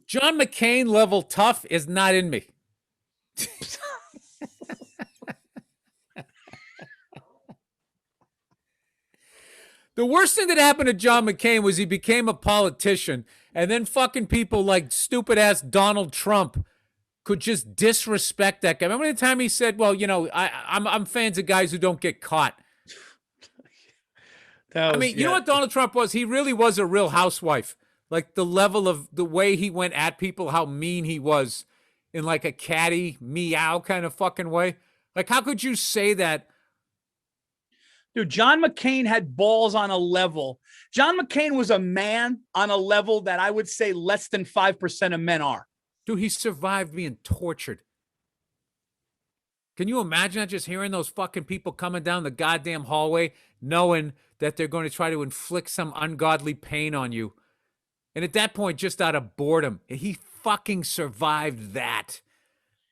John McCain level tough is not in me. The worst thing that happened to John McCain was he became a politician, and then fucking people like stupid ass Donald Trump could just disrespect that guy. Remember the time he said, "Well, you know, I'm fans of guys who don't get caught." You know what Donald Trump was? He really was a real housewife. Like the level of the way he went at people, how mean he was in like a catty meow kind of fucking way. Like, how could you say that? Dude, John McCain had balls on a level. John McCain was a man on a level that I would say less than 5% of men are. Dude, he survived being tortured. Can you imagine that, just hearing those fucking people coming down the goddamn hallway, knowing that they're going to try to inflict some ungodly pain on you? And at that point, just out of boredom, he fucking survived that.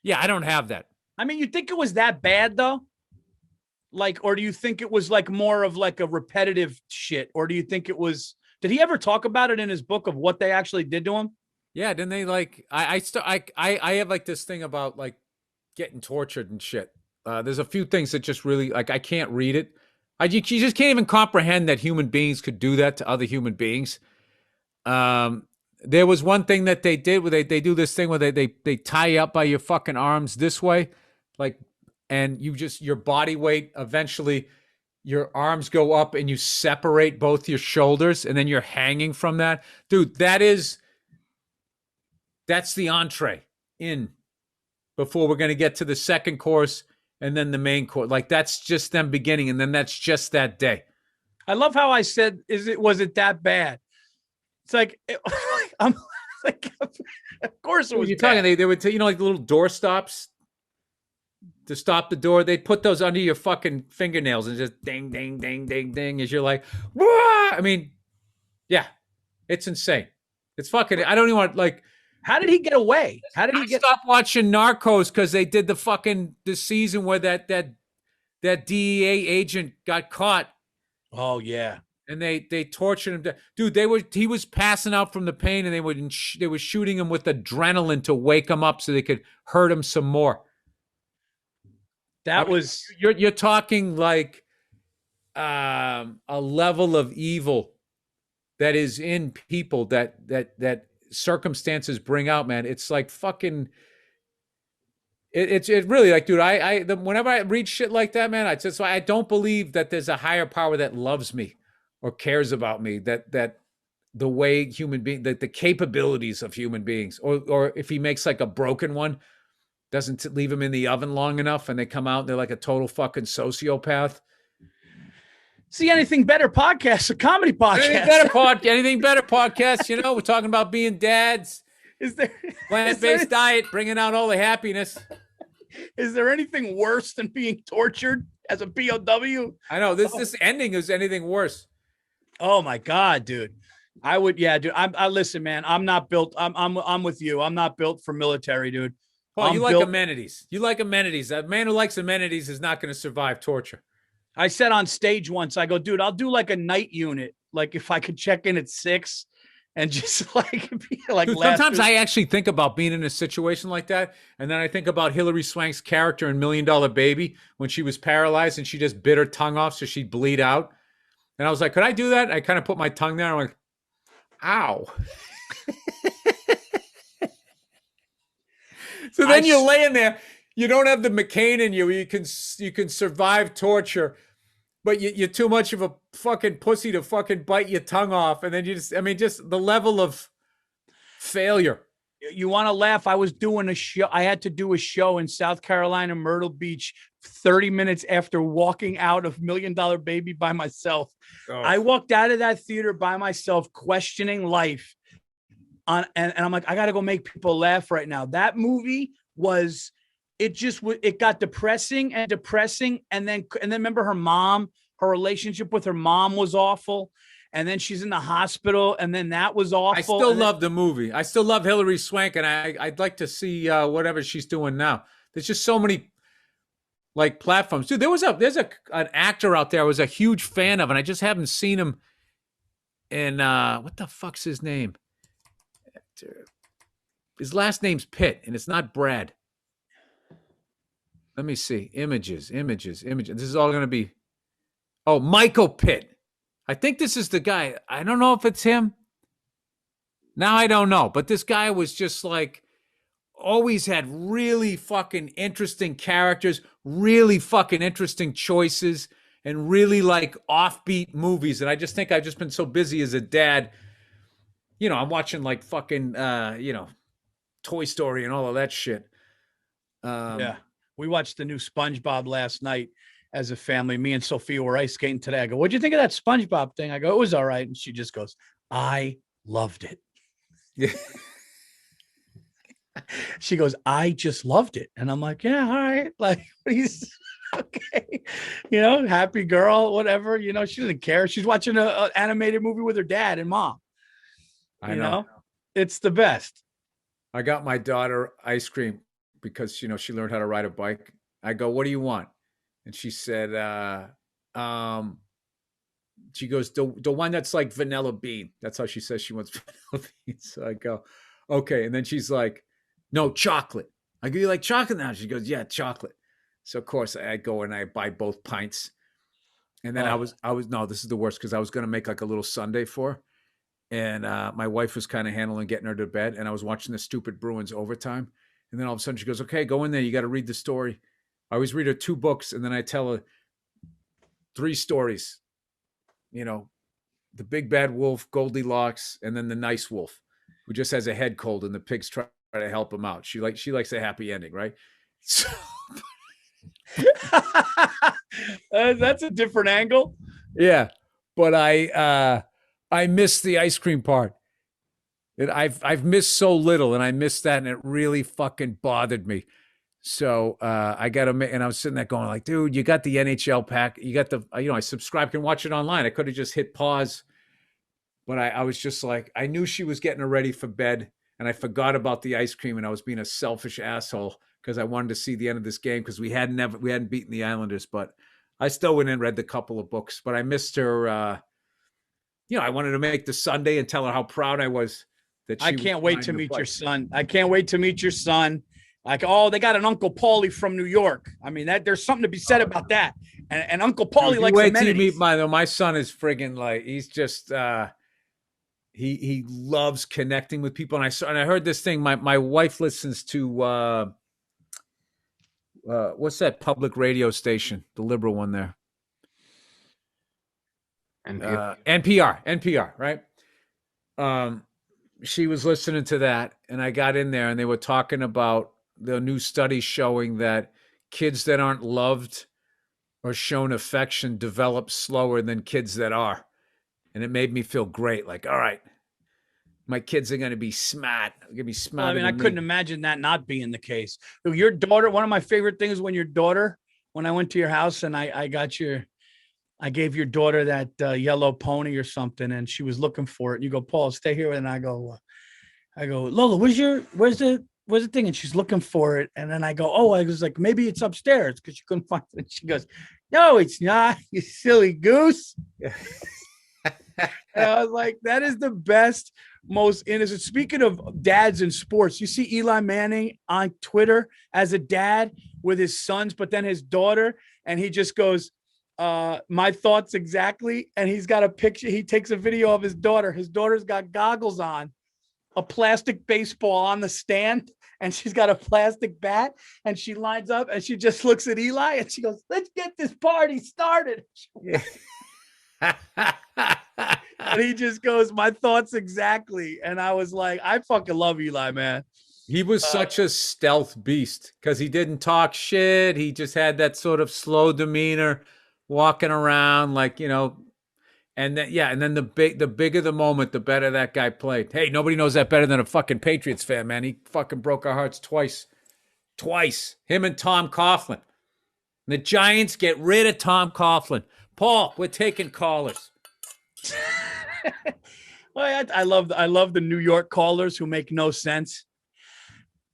Yeah, I don't have that. I mean, you think it was that bad though? Like, or do you think it was like more of like a repetitive shit? Or do you think it was, did he ever talk about it in his book of what they actually did to him? Yeah, didn't they like, I have like this thing about like getting tortured and shit. There's a few things that just really, like, I can't read it. You just can't even comprehend that human beings could do that to other human beings. There was one thing that they did where they do this thing where they tie you up by your fucking arms this way, like, and you just, your body weight, eventually your arms go up and you separate both your shoulders and then you're hanging from that. Dude, that's the entree in before we're going to get to the second course and then the main course. Like, that's just them beginning, and then that's just that day. I love how I said, was it that bad? It's like, I'm like, of course it was. You're bad. talking, they would, like little door stops to stop the door. They put those under your fucking fingernails and just ding, ding, ding, ding, ding, as you're like, wah! I mean, yeah, it's insane. It's fucking, I don't even want, like, how did he get away? How did he get? Stop watching Narcos because they did the season where that DEA agent got caught. Oh yeah. And they tortured him. Dude, he was passing out from the pain, and they were shooting him with adrenaline to wake him up so they could hurt him some more. You're talking like a level of evil that is in people that circumstances bring out, man. It's like fucking. It's really like, dude. Whenever I read shit like that, man, I don't believe that there's a higher power that loves me or cares about me, that the way human being, that the capabilities of human beings, or if he makes like a broken one, doesn't leave them in the oven long enough and they come out and they're like a total fucking sociopath. See Anything Better podcast, a comedy podcast. Anything better podcast. You know, we're talking about being dads. Is there plant-based diet, bringing out all the happiness. Is there anything worse than being tortured as a POW? I know this ending is anything worse. Oh my God, dude. Dude. I listen, man. I'm not built. I'm with you. I'm not built for military, dude. Paul, you like amenities. You like amenities. A man who likes amenities is not going to survive torture. I said on stage once, I go, dude, I'll do like a night unit. Like if I could check in at 6 and just like be like. Dude, sometimes I actually think about being in a situation like that, and then I think about Hilary Swank's character in $1 Million Baby when she was paralyzed and she just bit her tongue off so she'd bleed out. And I was like, could I do that? I kind of put my tongue there. I'm like, ow. So then you're laying there. You don't have the McCain in you. You can survive torture, but you're too much of a fucking pussy to fucking bite your tongue off. And then just the level of failure. You want to laugh? I was doing a show. I had to do a show in South Carolina, Myrtle Beach, 30 minutes after walking out of $1 Million Baby by myself. Oh. I walked out of that theater by myself, questioning life. And I'm like, I got to go make people laugh right now. That movie was, it got depressing. And then remember her relationship with her mom was awful. And then she's in the hospital, and then that was awful. I still love the movie. I still love Hilary Swank, and I'd like to see whatever she's doing now. There's just so many like platforms, dude. There's an actor out there I was a huge fan of, and I just haven't seen him. And what the fuck's his name? His last name's Pitt, and it's not Brad. Let me see. Images. This is all going to be. Oh, Michael Pitt. I think this is the guy. I don't know if it's him. Now I don't know. But this guy was just like, always had really fucking interesting characters, really fucking interesting choices, and really like offbeat movies. And I just think I've just been so busy as a dad. You know, I'm watching like fucking, Toy Story and all of that shit. Yeah. We watched the new SpongeBob last night. As a family, me and Sophia were ice skating today. I go, what'd you think of that SpongeBob thing? I go, it was all right. And she just goes, I loved it. Yeah. She goes, I just loved it. And I'm like, yeah, all right. Like, he's okay. Happy girl, whatever. She doesn't care. She's watching an animated movie with her dad and mom. I know. It's the best. I got my daughter ice cream because, she learned how to ride a bike. I go, what do you want? And she said, she goes, the one that's like vanilla bean. That's how she says she wants vanilla bean. So I go, okay. And then she's like, no, chocolate. I go, you like chocolate now? She goes, yeah, chocolate. So of course I go and I buy both pints. And then no, this is the worst because I was going to make like a little sundae for her. And my wife was kind of handling getting her to bed. And I was watching the stupid Bruins overtime. And then all of a sudden she goes, okay, go in there. You got to read the story. I always read her 2 books, and then I tell her 3 stories. The big bad wolf, Goldilocks, and then the nice wolf, who just has a head cold, and the pigs try to help him out. She likes a happy ending, right? So that's a different angle. Yeah, but I missed the ice cream part. I've missed so little, and I missed that, and it really fucking bothered me. So I got to, and I was sitting there going like, dude, you got the NHL pack. You got the, I subscribe, can watch it online. I could have just hit pause, but I was just like, I knew she was getting her ready for bed, and I forgot about the ice cream, and I was being a selfish asshole because I wanted to see the end of this game because we hadn't beaten the Islanders, but I still went and read the couple of books, but I missed her. I wanted to make the Sunday and tell her how proud I was that she I can't wait to meet your son. I can't wait to meet your son. Like, oh, they got an Uncle Paulie from New York. I mean, there's something to be said about that. And Uncle Paulie likes amenities. Wait till you meet my son is friggin' like, he's just he loves connecting with people. And I heard this thing. My wife listens to what's that public radio station, the liberal one there? NPR, right? She was listening to that, and I got in there, and they were talking about the new study showing that kids that aren't loved or shown affection develop slower than kids that are. And it made me feel great. Like, all right, my kids are going to be smart. They're going to be smart. Well, I mean, I couldn't imagine that not being the case. Your daughter, one of my favorite things when I went to your house and I gave your daughter that yellow pony or something, and she was looking for it. And you go, Paul, stay here. And I go, Lola, where's the thing? And she's looking for it. And then I go, oh, I was like, maybe it's upstairs because she couldn't find it. And she goes, no, it's not, you silly goose. And I was like, that is the best, most innocent. Speaking of dads in sports, you see Eli Manning on Twitter as a dad with his sons, but then his daughter, and he just goes, my thoughts exactly. And he's got a picture. He takes a video of his daughter. His daughter's got goggles on, a plastic baseball on the stand, and she's got a plastic bat, and she lines up and she just looks at Eli and she goes, "Let's get this party started." Yeah. And he just goes, "My thoughts exactly." And I was like, I fucking love Eli, man. He was such a stealth beast because he didn't talk shit. He just had that sort of slow demeanor, walking around like, and then the bigger the moment, the better that guy played. Hey, nobody knows that better than a fucking Patriots fan, man. He fucking broke our hearts twice. Him and Tom Coughlin. The Giants get rid of Tom Coughlin. Paul, we're taking callers. Well, I love the New York callers who make no sense.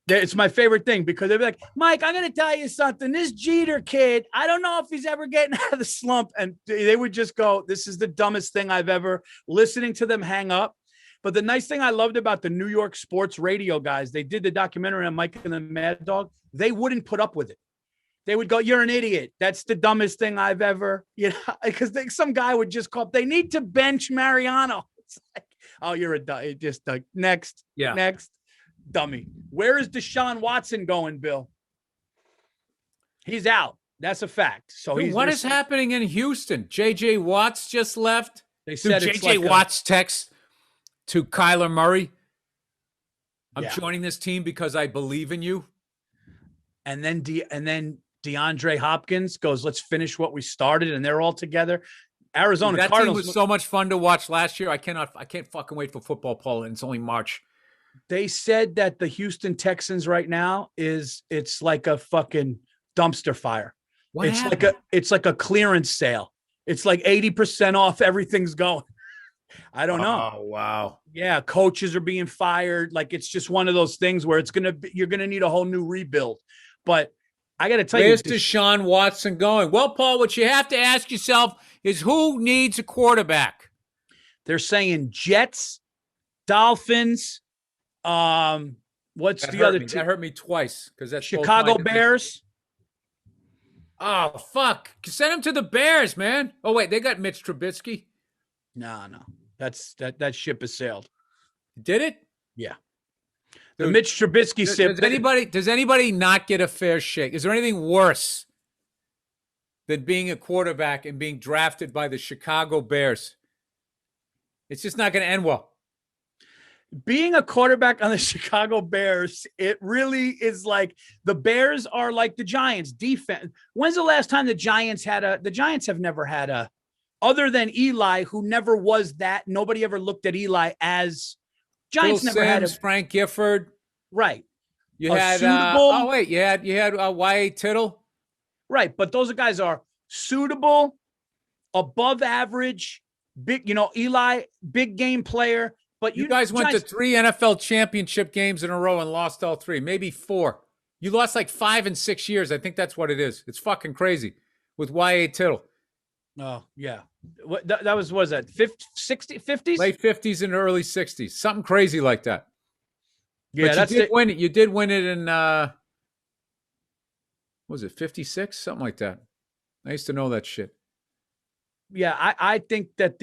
It's my favorite thing because they'll be like, "Mike, I'm going to tell you something. This Jeter kid, I don't know if he's ever getting out of the slump." And they would just go, "This is the dumbest thing I've ever," listening to them hang up. But the nice thing I loved about the New York sports radio guys, they did the documentary on Mike and the Mad Dog. They wouldn't put up with it. They would go, "You're an idiot. That's the dumbest thing I've ever," because some guy would just call up, "They need to bench Mariano." It's like, "Oh, you're just next, next. Dummy." Where is Deshaun Watson going, Bill? He's out. That's a fact. So what is happening in Houston? JJ Watts just left. They said JJ Watts text to Kyler Murray, "I'm joining this team because I believe in you." And then DeAndre Hopkins goes, "Let's finish what we started," and they're all together. Arizona that Cardinals team was so much fun to watch last year. I can't fucking wait for football, Paul, and it's only March. They said that the Houston Texans right now it's like a fucking dumpster fire. It's like a clearance sale. It's like 80% off. Everything's going. I don't know. Oh, wow. Yeah. Coaches are being fired. Like, it's just one of those things where you're going to need a whole new rebuild. But I got to tell Where's Deshaun Watson going? Well, Paul, what you have to ask yourself is who needs a quarterback? They're saying Jets, Dolphins. What's the other team? That hurt me twice because that's Chicago Bears. Oh, fuck. Send him to the Bears, man. Oh, wait, they got Mitch Trubisky. No. That ship has sailed. Did it? Yeah. The Mitch Trubisky ship. Does anybody not get a fair shake? Is there anything worse than being a quarterback and being drafted by the Chicago Bears? It's just not going to end well. Being a quarterback on the Chicago Bears, it really is like the Bears are like the Giants defense. When's the last time the Giants have never had other than Eli, who never was that. Nobody ever looked at Eli as Giants. Bill never Sims, had Frank Gifford. Right. You had you had Y.A. Tittle. Right, but those guys are suitable, above average, big. Eli, big game player. But you guys went to 3 NFL championship games in a row and lost all 3, maybe 4. You lost like 5 in 6 years. I think that's what it is. It's fucking crazy with Y.A. Tittle. Oh, yeah. That was that 50, 60, 50s? Late 50s and early 60s. Something crazy like that. Yeah, but you did win it. You did win it in, what was it, 56? Something like that. I used to know that shit. Yeah, I think that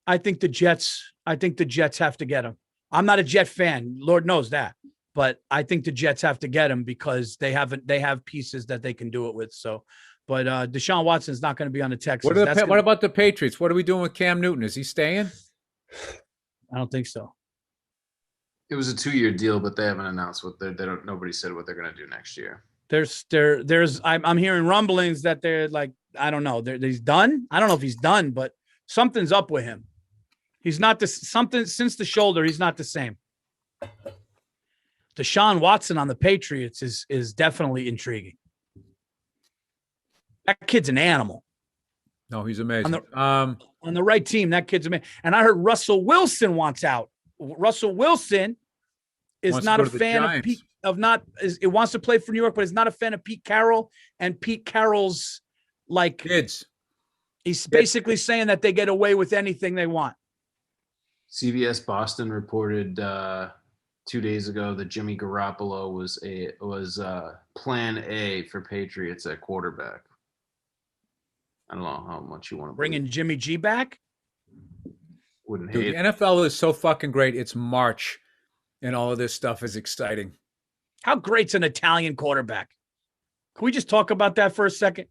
I think the Jets have to get him. I'm not a Jet fan. Lord knows that. But I think the Jets have to get him because they have pieces that they can do it with. So, but Deshaun Watson's not going to be on the Texans. What about the Patriots? What are we doing with Cam Newton? Is he staying? I don't think so. It was a 2-year deal, but they haven't announced nobody said what they're going to do next year. I'm hearing rumblings that they're like, I don't know. He's done. I don't know if he's done, but something's up with him. He's not something since the shoulder. He's not the same. Deshaun Watson on the Patriots is definitely intriguing. That kid's an animal. No, he's amazing. On the right team, that kid's amazing. And I heard Russell Wilson wants out. Russell Wilson is not a fan it wants to play for New York, but is not a fan of Pete Carroll and Pete Carroll's like kids. He's basically saying that they get away with anything they want. CBS Boston reported 2 days ago that Jimmy Garoppolo was plan A for Patriots at quarterback. I don't know how much you want to bring in Jimmy G back. Wouldn't hate it. The NFL is so fucking great. It's March, and all of this stuff is exciting. How great's an Italian quarterback? Can we just talk about that for a second?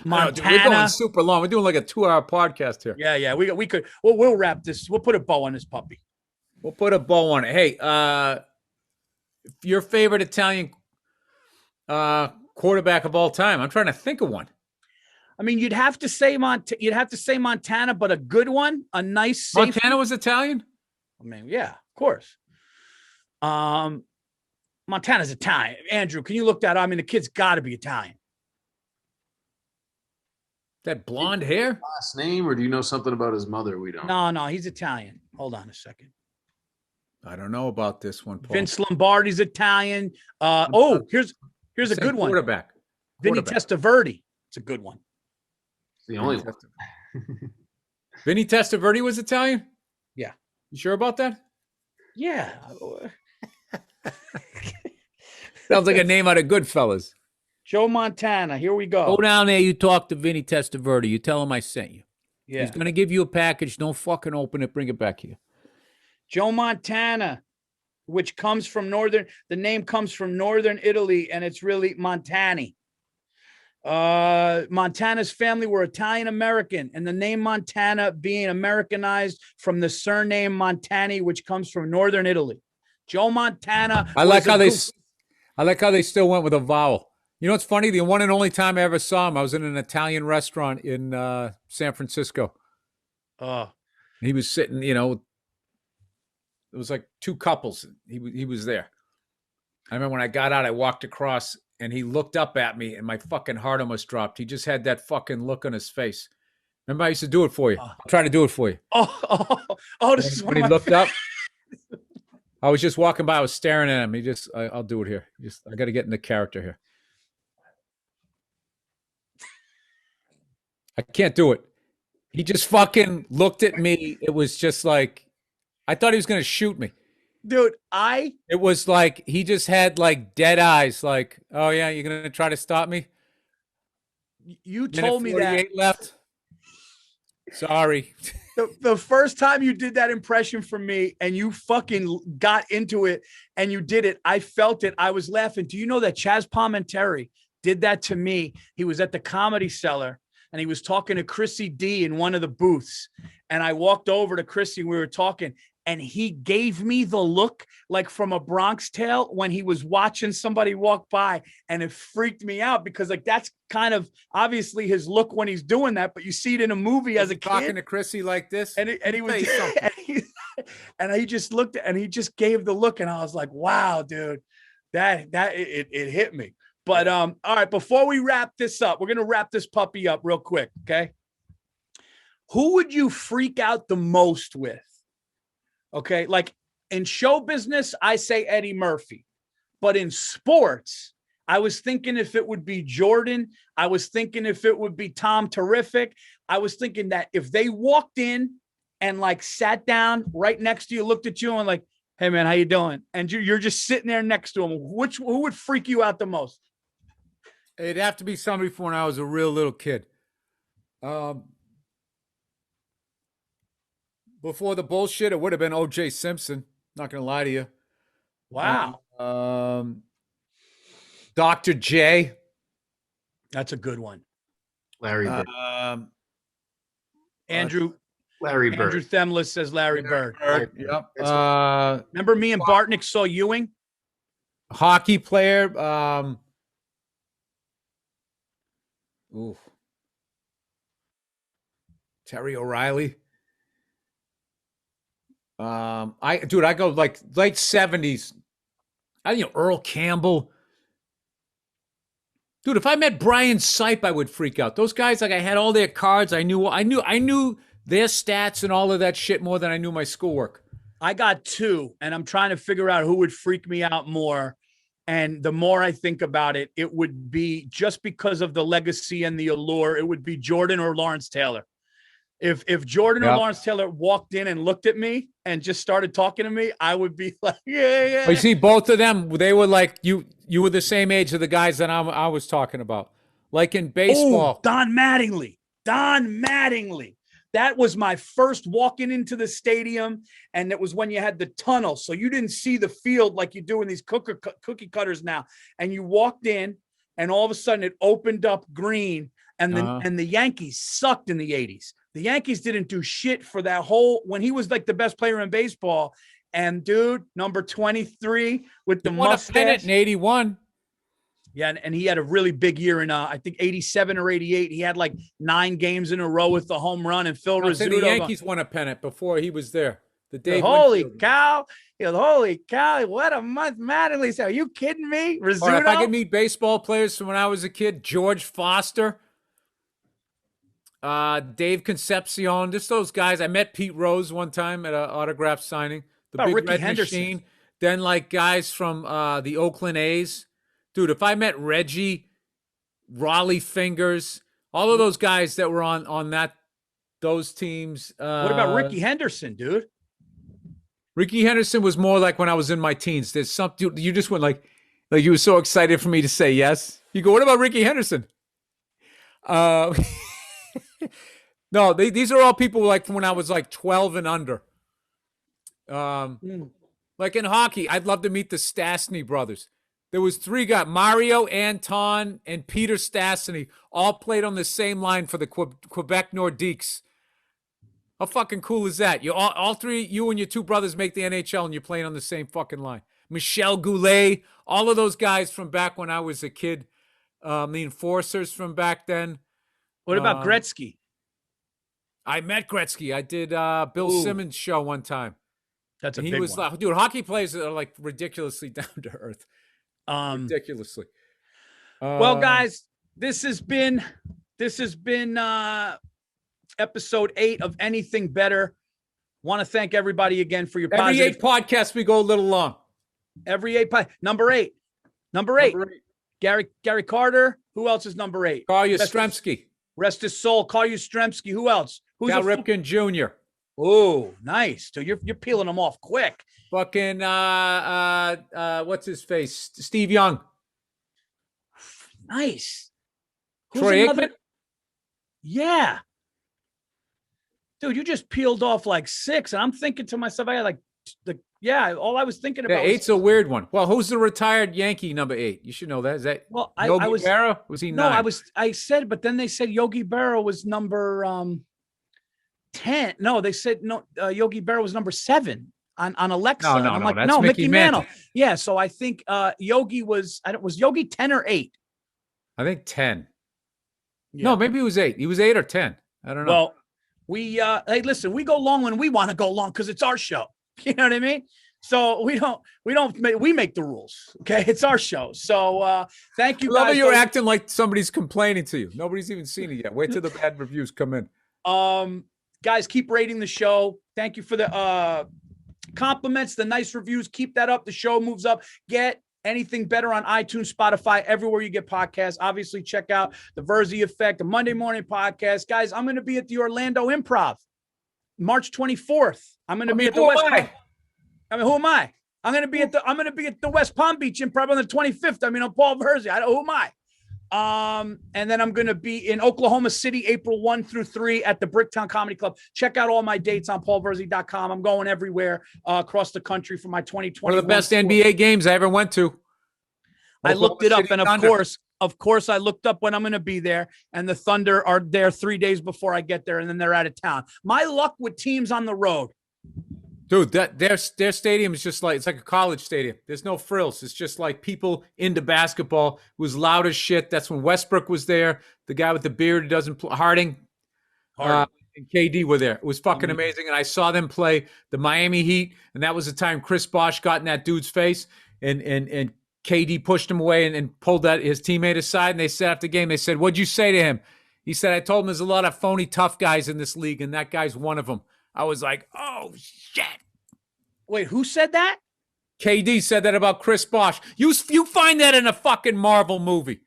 Montana. We're going super long. We're doing like a 2-hour podcast here. Yeah. We could. We'll wrap this. We'll put a bow on this puppy. We'll put a bow on it. Hey, your favorite Italian quarterback of all time? I'm trying to think of one. I mean, you'd have to say Montana, but a good one, a nice safety. Montana was Italian? I mean, yeah, of course. Montana's Italian. Andrew, can you look that up? I mean, the kid's got to be Italian. That blonde hair? Last name, or do you know something about his mother? We don't. No, he's Italian. Hold on a second. I don't know about this one, Paul. Vince Lombardi's Italian. Here's a good one. Quarterback. Vinny Testaverde. It's a good one. It's the only one. Vinny Testaverde was Italian? Yeah. You sure about that? Yeah. Sounds like a name out of Goodfellas. Joe Montana. Here we go. Go down there. You talk to Vinny Testaverde. You tell him I sent you. Yeah. He's going to give you a package. Don't fucking open it. Bring it back here. Joe Montana, which comes from the name comes from northern Italy, and it's really Montani. Montana's family were Italian American, and the name Montana being Americanized from the surname Montani, which comes from northern Italy. Joe Montana. I like how they still went with a vowel. You know what's funny? The one and only time I ever saw him, I was in an Italian restaurant in San Francisco. He was sitting, it was like two couples. He was there. I remember when I got out, I walked across and he looked up at me and my fucking heart almost dropped. He just had that fucking look on his face. Remember, I used to do it for you. I'll try to do it for you. This is when he looked up. I was just walking by. I was staring at him. I'll do it here. I got to get in the character here. I can't do it. He just fucking looked at me. It was just like, I thought he was going to shoot me. Dude, it was like, he just had like dead eyes. Like, oh yeah, you're going to try to stop me? You told me that. Left. Sorry. The first time you did that impression for me and you fucking got into it and you did it, I felt it. I was laughing. Do you know that Chaz Palminteri did that to me? He was at the Comedy Cellar and he was talking to Chrissy D in one of the booths. And I walked over to Chrissy and we were talking and he gave me the look like from A Bronx Tale when he was watching somebody walk by, and it freaked me out because like that's kind of obviously his look when he's doing that, but you see it in a movie as a kid. Talking to Chrissy like this, and he was, and he just looked and he just gave the look, and I was like, wow, dude, that it hit me. But all right, before we wrap this up, we're gonna wrap this puppy up real quick, okay? Who would you freak out the most with? Okay, like in show business, I say Eddie Murphy. But in sports, I was thinking if it would be Jordan. I was thinking if it would be Tom Terrific. I was thinking that if they walked in and like sat down right next to you, looked at you and like, hey man, how you doing? And you're just sitting there next to them. Who would freak you out the most? It'd have to be somebody from when I was a real little kid. Before the bullshit, it would have been O.J. Simpson. Not going to lie to you. Wow. Dr. J. That's a good one. Larry Bird. Andrew Bird. Andrew Themeles says Larry Bird. Yep. Remember me and Bartnick saw Ewing? Hockey player. Terry O'Reilly. I go like late 70s. Earl Campbell. Dude, if I met Brian Sipe, I would freak out. Those guys, like I had all their cards. I knew their stats and all of that shit more than I knew my schoolwork. I got two, and I'm trying to figure out who would freak me out more. And the more I think about it, it would be just because of the legacy and the allure. It would be Jordan or Lawrence Taylor. If Jordan or Lawrence Taylor walked in and looked at me and just started talking to me, I would be like, yeah. But you see, both of them, they were like, you were the same age of the guys that I was talking about. Like in baseball. Don Mattingly. That was my first walking into the stadium, and it was when you had the tunnel, so you didn't see the field like you do in these cookie cutters now. And you walked in, and all of a sudden it opened up green, and the Yankees sucked in the 80s. The Yankees didn't do shit for that whole, when he was like the best player in baseball. And dude, number 23 with the mustache. Won a pennant in 81. Yeah, and he had a really big year in I think 87 or 88. He had like 9 games in a row with the home run, and Phil Rizzuto. The Yankees won a pennant before he was there. Holy cow! Holy cow! What a month, Mattingly. Are you kidding me? Rizzuto? Right, if I could meet baseball players from when I was a kid, George Foster, Dave Concepcion, just those guys. I met Pete Rose one time at an autograph signing. The big Ricky red Henderson. machine. Then like guys from the Oakland A's. Dude, if I met Reggie, Raleigh Fingers, all of those guys that were on those teams. What about Ricky Henderson, dude? Ricky Henderson was more like when I was in my teens. There's something you just went like you were so excited for me to say yes. You go, what about Ricky Henderson? No, these are all people like from when I was like 12 and under. Like in hockey, I'd love to meet the Stastny brothers. There was 3 guys, Mario, Anton, and Peter Stastny, all played on the same line for the Quebec Nordiques. How fucking cool is that? You all 3, you and your 2 brothers make the NHL, and you're playing on the same fucking line. Michel Goulet, all of those guys from back when I was a kid. The Enforcers from back then. What about Gretzky? I met Gretzky. I did Bill Simmons' show one time. That's and a he big was one. like, dude, hockey players are like ridiculously down to earth. Ridiculously. Well, guys, this has been episode 8 of Anything Better. Want to thank everybody again for your every positive. 8 podcasts we go a little long. Every 8 number 8. Gary Carter. Who else is number 8? Carl Yastrzemski. Rest his soul. Carl Yastrzemski. Who else? Who's Cal Ripken Jr. Oh, nice. So you're peeling them off quick. Fucking what's his face? Steve Young. Nice. Troy Aikman? Yeah. Dude, you just peeled off like 6, and I'm thinking to myself, I got like all I was thinking about. Yeah, 8's a weird one. Well, who's the retired Yankee number 8? You should know that. Is that Yogi Berra? Was he 9? No, I said, but then they said Yogi Berra was number 10. No, they said no. Yogi Berra was number 7 on Alexa. No, I'm like, that's no, Mickey Mantle. Mantle. Yeah, so I think Yogi was. Was Yogi 10 or 8? I think 10. Yeah. No, maybe it was 8. He was 8 or 10. I don't know. Well, we hey, listen, we go long when we want to go long because it's our show. You know what I mean? So we make the rules. Okay, it's our show. So thank you. I love guys. how you're acting like somebody's complaining to you. Nobody's even seen it yet. Wait till the bad reviews come in. Guys, keep rating the show. Thank you for the compliments, the nice reviews. Keep that up. The show moves up. Get Anything Better on iTunes, Spotify, everywhere you get podcasts. Obviously, check out the Virzi Effect, the Monday Morning Podcast. Guys, I'm going to be at the Orlando Improv March 24th. I'm going to be at the West. Who am I? I'm going to be at the West Palm Beach Improv on the 25th. I'm Paul Virzi. Who am I? And then I'm going to be in Oklahoma City, April 1 through 3 at the Bricktown Comedy Club. Check out all my dates on paulvirzi.com. I'm going everywhere across the country for my 2020. One of the best NBA games I ever went to. I looked it up, and of course, I looked up when I'm going to be there, and the Thunder are there 3 days before I get there, and then they're out of town. My luck with teams on the road. Dude, their stadium is just like, it's like a college stadium. There's no frills. It's just like people into basketball. It was loud as shit. That's when Westbrook was there. The guy with the beard who doesn't play, Harding. And KD were there. It was fucking amazing. And I saw them play the Miami Heat. And that was the time Chris Bosh got in that dude's face. And KD pushed him away and pulled his teammate aside. And they said after the game, they said, "What'd you say to him?" He said, "I told him there's a lot of phony tough guys in this league. And that guy's one of them." I was like, oh, shit. Wait, who said that? KD said that about Chris Bosh. You find that in a fucking Marvel movie.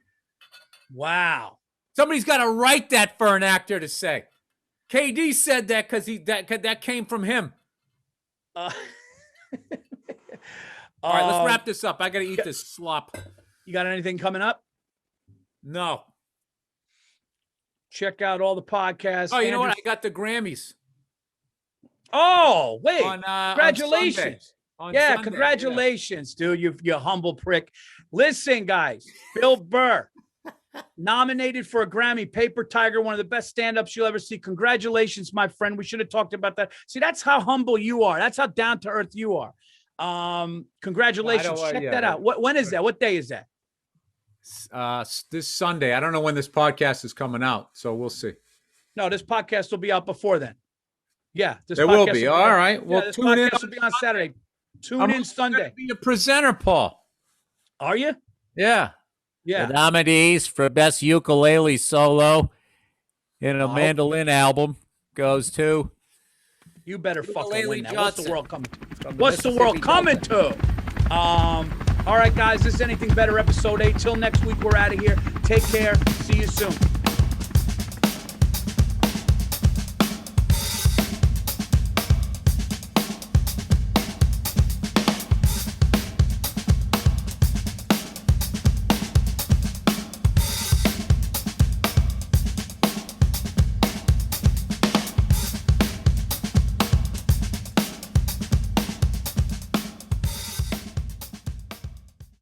Wow. Somebody's got to write that for an actor to say. KD said that because that came from him. All right, let's wrap this up. I got to eat this slop. You got anything coming up? No. Check out all the podcasts. Oh, you know what? Andrew- I got the Grammys. Oh, wait. On, Congratulations. on Yeah, Sunday, congratulations, dude. You humble prick. Listen, guys, Bill Burr nominated for a Grammy. Paper Tiger, one of the best stand-ups you'll ever see. Congratulations, my friend. We should have talked about that. See, that's how humble you are. That's how down to earth you are. Congratulations. Check that out. When is that? What day is that? This Sunday. I don't know when this podcast is coming out, so we'll see. No, this podcast will be out before then. Yeah, this There will be. All right. Well, this tune in. podcast will be on Saturday. Tune in Sunday. Be a presenter, Paul. Are you? Yeah. Yeah. The nominees for Best Ukulele Solo in a Mandolin Album goes to You better fucking Ukulele win that. What's the Johnson. world coming to? from What's the world Mississippi coming Delta. to? All right, guys, this is Anything Better, episode 8. Till next week, we're out of here. Take care. See you soon.